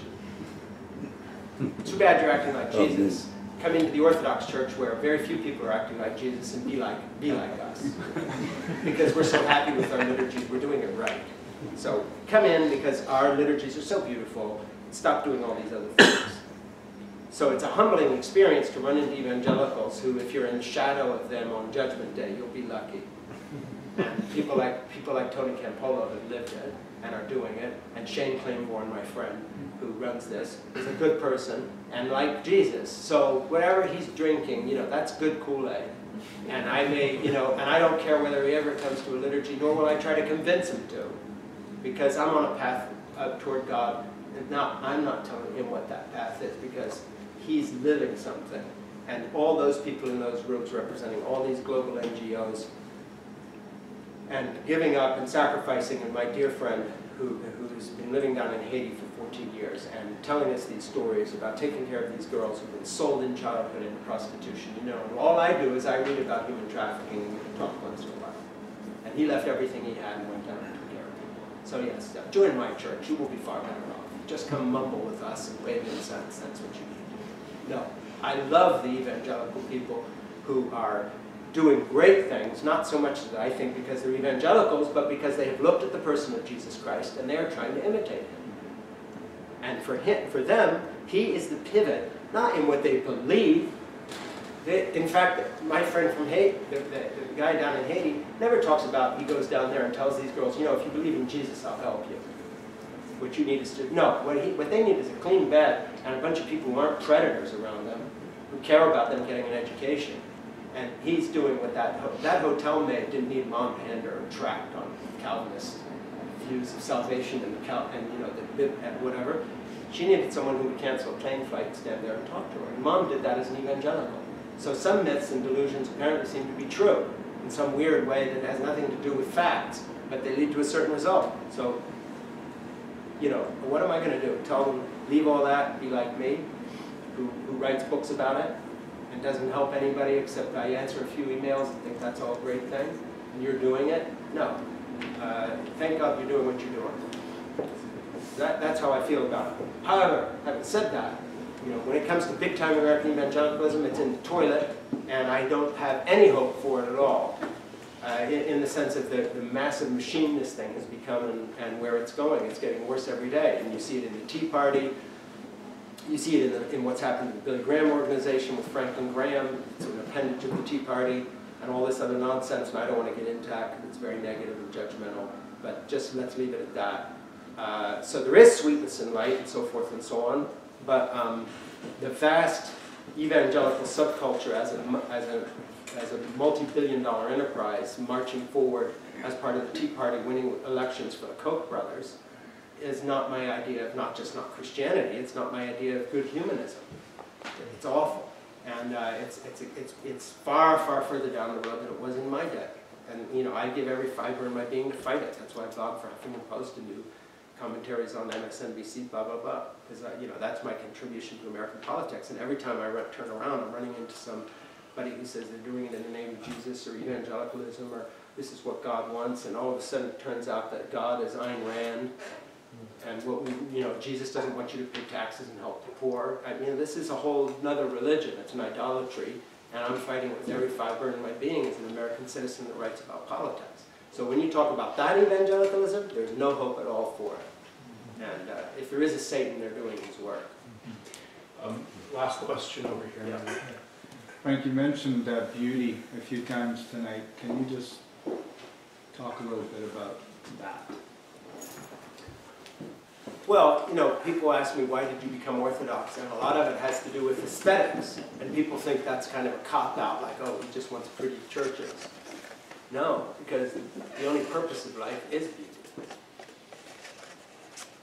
Too bad you're acting like Jesus. Come into the Orthodox Church where very few people are acting like Jesus and be like us. Because we're so happy with our liturgies, we're doing it right. So come in because our liturgies are so beautiful, stop doing all these other things. So it's a humbling experience to run into evangelicals who, if you're in the shadow of them on Judgment Day, you'll be lucky. And people like Tony Campolo have lived it and are doing it, and Shane Claiborne, my friend, who runs this, is a good person and like Jesus. So whatever he's drinking, you know, that's good Kool-Aid. And I may, you know, and I don't care whether he ever comes to a liturgy, nor will I try to convince him to, because I'm on a path up toward God. And now I'm not telling him what that path is, because he's living something. And all those people in those rooms representing all these global NGOs, and giving up and sacrificing, and my dear friend who's been living down in Haiti for 14 years and telling us these stories about taking care of these girls who've been sold in childhood into prostitution, you know, and all I do is I read about human trafficking and we can talk once in a while. And he left everything he had and went down and took care of people. So yes, join my church, you will be far better off. Just come mumble with us and wave incense, that's what you need to do. No, I love the evangelical people who are doing great things, not so much that I think because they're evangelicals, but because they have looked at the person of Jesus Christ and they are trying to imitate him. And for them, he is the pivot, not in what they believe. In fact, my friend from Haiti, the guy down in Haiti, never talks about, he goes down there and tells these girls, you know, if you believe in Jesus, I'll help you. What you need is to, no, what they need is a clean bed and a bunch of people who aren't predators around them, who care about them getting an education. And he's doing what that hotel maid didn't need mom to hand her a tract on Calvinist views of salvation and whatever. She needed someone who would cancel a plane flight and stand there and talk to her. And mom did that as an evangelical. So some myths and delusions apparently seem to be true in some weird way that has nothing to do with facts, but they lead to a certain result. So, what am I going to do? Tell them, leave all that, be like me, who writes books about it and doesn't help anybody except I answer a few emails and think that's all a great thing, and you're doing it? No. Thank God you're doing what you're doing. That's how I feel about it. However, having said that, when it comes to big-time American evangelicalism, it's in the toilet, and I don't have any hope for it at all. In the sense of the massive machine this thing has become and where it's going. It's getting worse every day. And you see it in the Tea Party. You see it in what's happened to the Billy Graham organization with Franklin Graham. It's an appendage of the Tea Party and all this other nonsense. And I don't want to get into that because it's very negative and judgmental. But just let's leave it at that. So there is sweetness and light and so forth and so on. But the vast evangelical subculture as a multi-billion-dollar enterprise marching forward as part of the Tea Party winning elections for the Koch brothers is not my idea of not Christianity, it's not my idea of good humanism. It's awful. And it's far, far further down the road than it was in my day. And I give every fiber in my being to fight it. That's why I blog for Huffington Post and do commentaries on MSNBC, blah, blah, blah. Because that's my contribution to American politics. And every time I turn around, I'm running into somebody who says they're doing it in the name of Jesus or evangelicalism or this is what God wants, and all of a sudden it turns out that God is Ayn Rand, and Jesus doesn't want you to pay taxes and help the poor. This is a whole other religion. It's an idolatry, and I'm fighting with every fiber in my being as an American citizen that writes about politics. So when you talk about that evangelicalism, there's no hope at all for it. And if there is a Satan, they're doing his work. Last question over here. Yeah. Frank, you mentioned beauty a few times tonight. Can you just talk a little bit about that? Well, people ask me, why did you become Orthodox? And a lot of it has to do with aesthetics. And people think that's kind of a cop-out, like, oh, he just wants pretty churches. No, because the only purpose of life is beauty.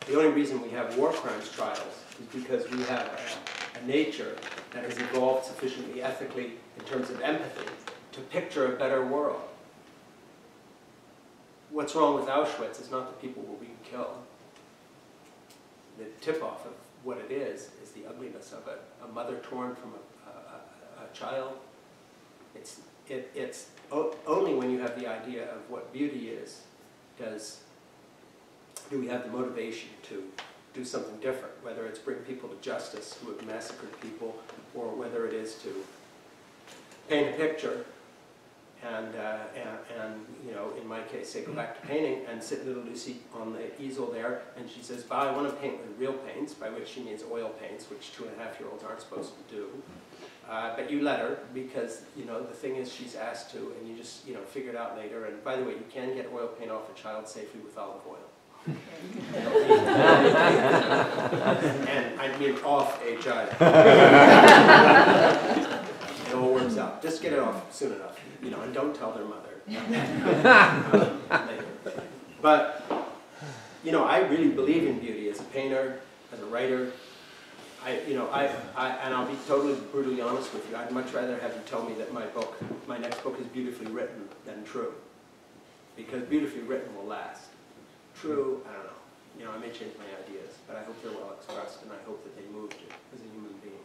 The only reason we have war crimes trials is because we have a nature that has evolved sufficiently ethically in terms of empathy to picture a better world. What's wrong with Auschwitz is not that people were being killed. The tip-off of what it is the ugliness of it. A mother torn from a child. It's only when you have the idea of what beauty is do we have the motivation to do something different, whether it's bring people to justice who have massacred people, or whether it is to paint a picture and in my case, say go back to painting and sit little Lucy on the easel there, and she says, "Bah, I want to paint with real paints," by which she means oil paints, which 2.5-year-olds aren't supposed to do. But you let her, because the thing is she's asked to, and you just figure it out later. And by the way, you can get oil paint off a child safely with olive oil. And I mean off a child. It all works out. Just get it off soon enough, and don't tell their mother. But I really believe in beauty as a painter, as a writer. And I'll be totally brutally honest with you. I'd much rather have you tell me that my next book is beautifully written than true, because beautifully written will last. True, I don't know. I may change my ideas, but I hope they're well expressed, and I hope that they moved you as a human being.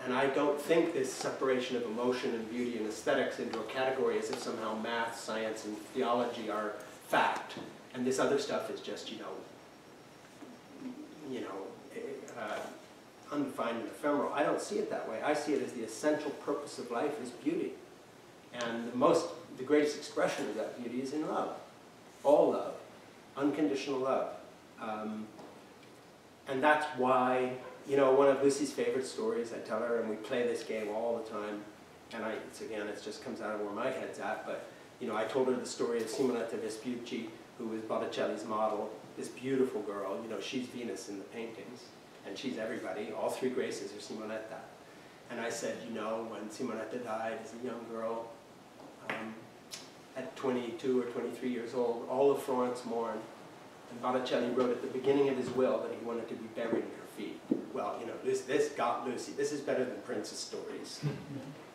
And I don't think this separation of emotion and beauty and aesthetics into a category as if somehow math, science, and theology are fact, and this other stuff is just, undefined and ephemeral. I don't see it that way. I see it as the essential purpose of life is beauty. And the greatest expression of that beauty is in love. All love. Unconditional love. And that's why, one of Lucy's favorite stories, I tell her, and we play this game all the time, and it just comes out of where my head's at, but, I told her the story of Simonetta Vespucci, who was Botticelli's model, this beautiful girl, you know, she's Venus in the paintings, and she's everybody, all three Graces are Simonetta. And I said, you know, when Simonetta died as a young girl, at 22 or 23 years old, all of Florence mourned. And Botticelli wrote at the beginning of his will that he wanted to be buried at her feet. Well, you know, this got Lucy. This is better than Princess stories.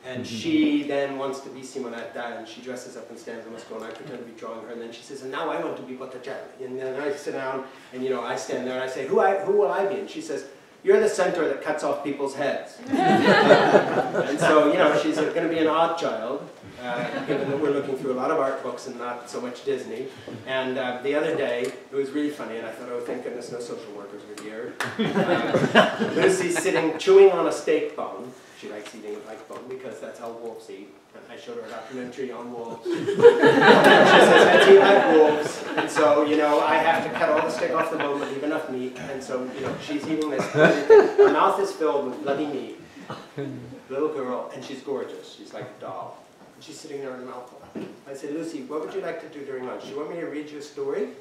And she then wants to be Simonetta, and she dresses up and stands on the school, and I pretend to be drawing her, and then she says, and now I want to be Botticelli. And then I sit down, and you know, I stand there, and I say, who will I be? And she says, you're the centaur that cuts off people's heads. And so, you know, she's going to be an odd child, given that we're looking through a lot of art books and not so much Disney. And the other day, it was really funny, and I thought, oh, thank goodness no social workers were here. Lucy's sitting, chewing on a steak bone. She likes eating a like bone because that's how wolves eat. And I showed her a documentary on wolves. She says, I eat like wolves. And so, you know, I have to cut all the steak off the bone but leave enough meat. And so, you know, she's eating this. Her mouth is filled with bloody meat. Little girl, and she's gorgeous. She's like a doll. And she's sitting there in a mouthful. I said, Lucy, what would you like to do during lunch? Do you want me to read you a story?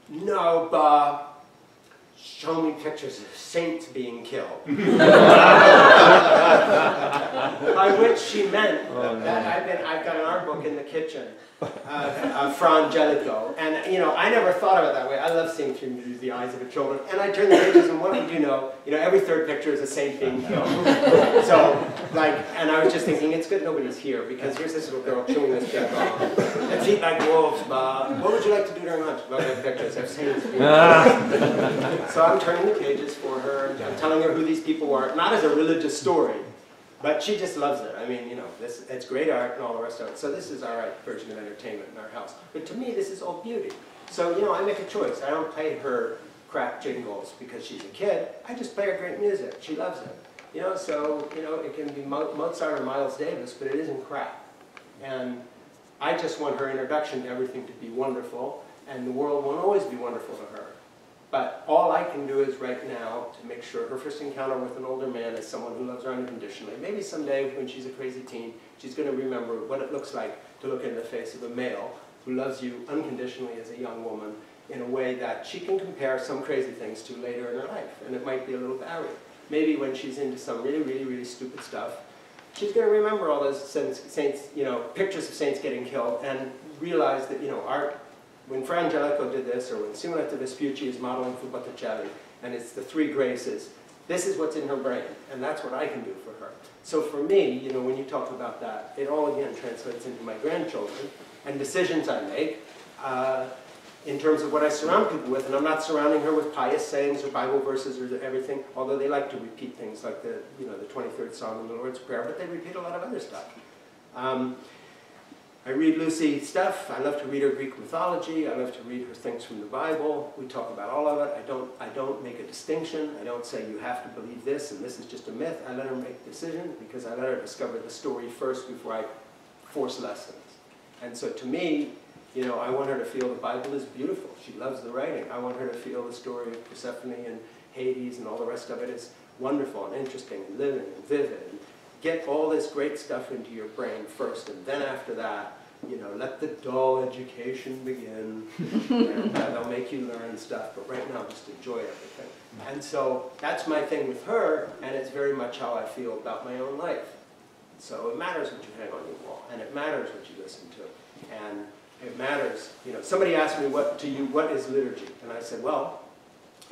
No, Bob. Show me pictures of saints being killed. By which she meant that I've got an art book in the kitchen of Fra Angelico, and you know, I never thought of it that way. I love seeing through the eyes of a children, and I turn the pages, and what do you know, every third picture is a saint being killed. So, like, and I was just thinking, it's good nobody's here, because here's this little girl chewing this big off. Let's eat like wolves, Bob. What would you like to do during lunch? Well, the pictures have saints being killed. So I'm turning the pages for her, and I'm telling her who these people are, not as a religious story, but she just loves it. I mean, you know, it's great art and all the rest of it. So this is our version of entertainment in our house. But to me, this is all beauty. So, you know, I make a choice. I don't play her crap jingles because she's a kid. I just play her great music. She loves it. You know, so, you know, it can be Mozart or Miles Davis, but it isn't crap. And I just want her introduction to everything to be wonderful, and the world won't always be wonderful to her. But all I can do is right now to make sure her first encounter with an older man is someone who loves her unconditionally. Maybe someday when she's a crazy teen, she's going to remember what it looks like to look in the face of a male who loves you unconditionally as a young woman in a way that she can compare some crazy things to later in her life. And it might be a little Barry. Maybe when she's into some really, really, really stupid stuff, she's going to remember all those saints, you know, pictures of saints getting killed and realize that, you know, art. When Fra Angelico did this, or when Simonetta Vespucci is modeling for Botticelli, and it's the three graces, this is what's in her brain, and that's what I can do for her. So for me, you know, when you talk about that, it all again translates into my grandchildren, and decisions I make, in terms of what I surround people with, and I'm not surrounding her with pious sayings or Bible verses or everything, although they like to repeat things like the 23rd Psalm and the Lord's Prayer, but they repeat a lot of other stuff. I read Lucy stuff. I love to read her Greek mythology. I love to read her things from the Bible. We talk about all of it. I don't make a distinction. I don't say you have to believe this and this is just a myth. I let her make decisions because I let her discover the story first before I force lessons. And so to me, you know, I want her to feel the Bible is beautiful. She loves the writing. I want her to feel the story of Persephone and Hades and all the rest of it is wonderful and interesting and living and vivid. And get all this great stuff into your brain first, and then after that, you know, let the dull education begin, and they'll make you learn stuff, but right now just enjoy everything. And so that's my thing with her, and it's very much how I feel about my own life. So it matters what you hang on your wall, and it matters what you listen to, and it matters, you know, somebody asked me what is liturgy? And I said, well,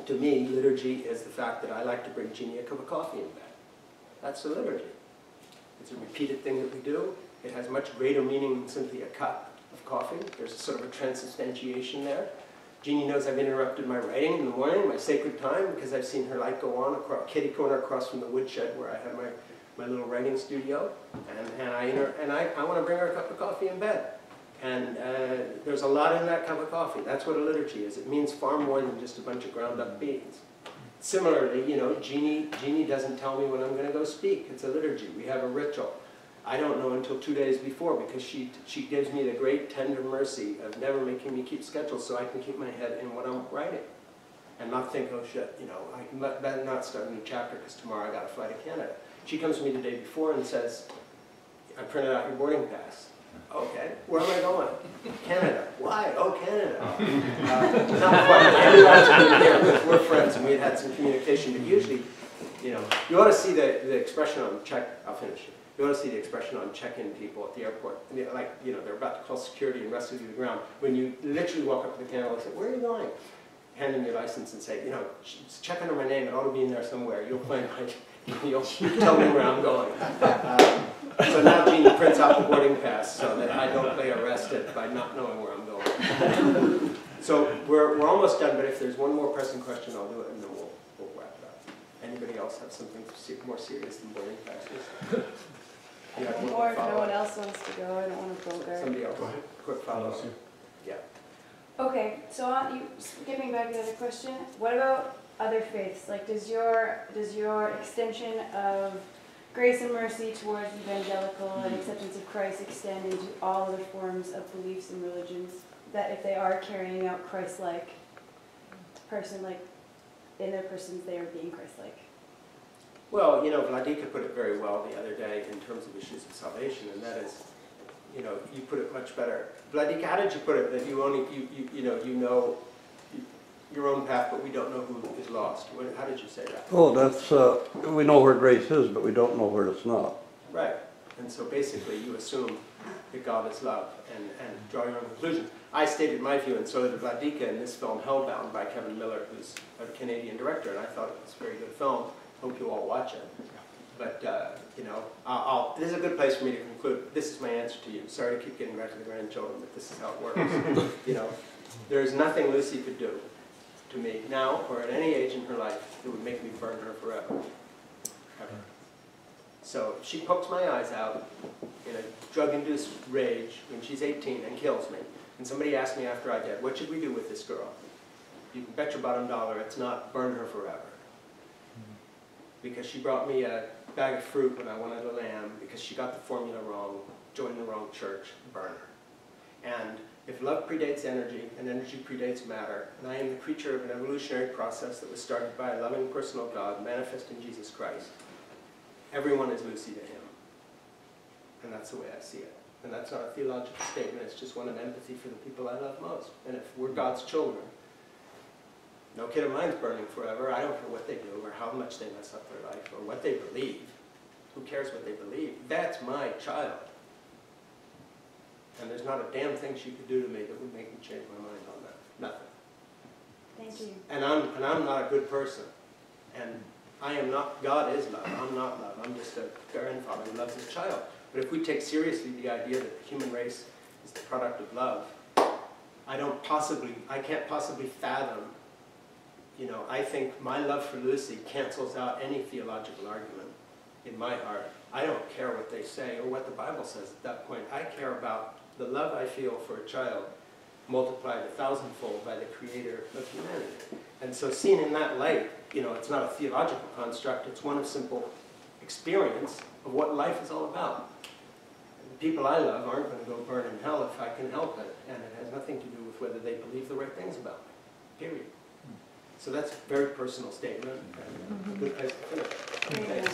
to me, liturgy is the fact that I like to bring Jeannie a cup of coffee in bed. That's the liturgy. It's a repeated thing that we do. It has much greater meaning than simply a cup of coffee. There's sort of a transubstantiation there. Jeannie knows I've interrupted my writing in the morning, my sacred time, because I've seen her light go on across kitty corner across from the woodshed where I have my little writing studio. And I want to bring her a cup of coffee in bed. And there's a lot in that cup of coffee. That's what a liturgy is. It means far more than just a bunch of ground up beans. Similarly, you know, Jeannie doesn't tell me when I'm going to go speak. It's a liturgy. We have a ritual. I don't know until 2 days before because she gives me the great tender mercy of never making me keep schedules so I can keep my head in what I'm writing and not think, oh shit, you know, I better not start a new chapter because tomorrow I got to fly to Canada. She comes to me the day before and says, I printed out your boarding pass. Okay, where am I going? Canada. Why? Oh, Canada. Not quite. Every last week here, because we're friends and we had some communication, but usually, you know, you ought to see the expression on I'll finish it. You ought to see the expression on check-in people at the airport. Like, you know, they're about to call security and rescue you to the ground. When you literally walk up to the counter and say, where are you going? Hand them your license and say, you know, check under my name, it ought to be in there somewhere. You'll find you'll tell me where I'm going. So now Jeannie prints out the boarding pass so that I don't get arrested by not knowing where I'm going. So we're almost done, but if there's one more pressing question, I'll do it, and then we'll wrap it up. Anybody else have something more serious than boarding passes? You have Or if no one else wants to go, I don't want to go there. Somebody else, quick follow-up. Yeah. Okay, so getting back to the other question, what about other faiths? Like, does your extension of grace and mercy towards evangelical and acceptance of Christ extend into all other forms of beliefs and religions? That if they are carrying out Christ-like in their persons, they are being Christ-like? Well, you know, Vladika put it very well the other day in terms of issues of salvation, and that is, you know, you put it much better. Vladika, how did you put it? That you know your own path, but we don't know who is lost. How did you say that? Oh, that's, we know where grace is, but we don't know where it's not. Right. And so basically you assume that God is love and draw your own conclusions. I stated my view, and so did Vladika in this film, Hellbound, by Kevin Miller, who's a Canadian director, and I thought it was a very good film. Hope you all watch it. But, you know, this is a good place for me to conclude. This is my answer to you. Sorry to keep getting back to the grandchildren, but this is how it works. You know, there's nothing Lucy could do to me now or at any age in her life that would make me burn her forever. Ever. So she pokes my eyes out in a drug-induced rage when she's 18 and kills me. And somebody asked me after I did, what should we do with this girl? You can bet your bottom dollar it's not burn her forever. Because she brought me a bag of fruit when I wanted a lamb, because she got the formula wrong, joined the wrong church, burn her. And if love predates energy, and energy predates matter, and I am the creature of an evolutionary process that was started by a loving personal God manifest in Jesus Christ, everyone is Lucy to him. And that's the way I see it. And that's not a theological statement, it's just one of empathy for the people I love most. And if we're God's children, no kid of mine's burning forever. I don't care what they do or how much they mess up their life or what they believe. Who cares what they believe? That's my child. And there's not a damn thing she could do to me that would make me change my mind on that. Nothing. Thank you. And I'm not a good person. And I am not, God is love. I'm not love. I'm just a grandfather who loves his child. But if we take seriously the idea that the human race is the product of love, I can't possibly fathom. You know, I think my love for Lucy cancels out any theological argument in my heart. I don't care what they say or what the Bible says at that point. I care about the love I feel for a child multiplied 1,000-fold by the Creator of humanity. And so seen in that light, you know, it's not a theological construct, it's one of simple experience of what life is all about. And the people I love aren't going to go burn in hell if I can help it, and it has nothing to do with whether they believe the right things about me, period. So that's a very personal statement, and a good place to finish. Thank you.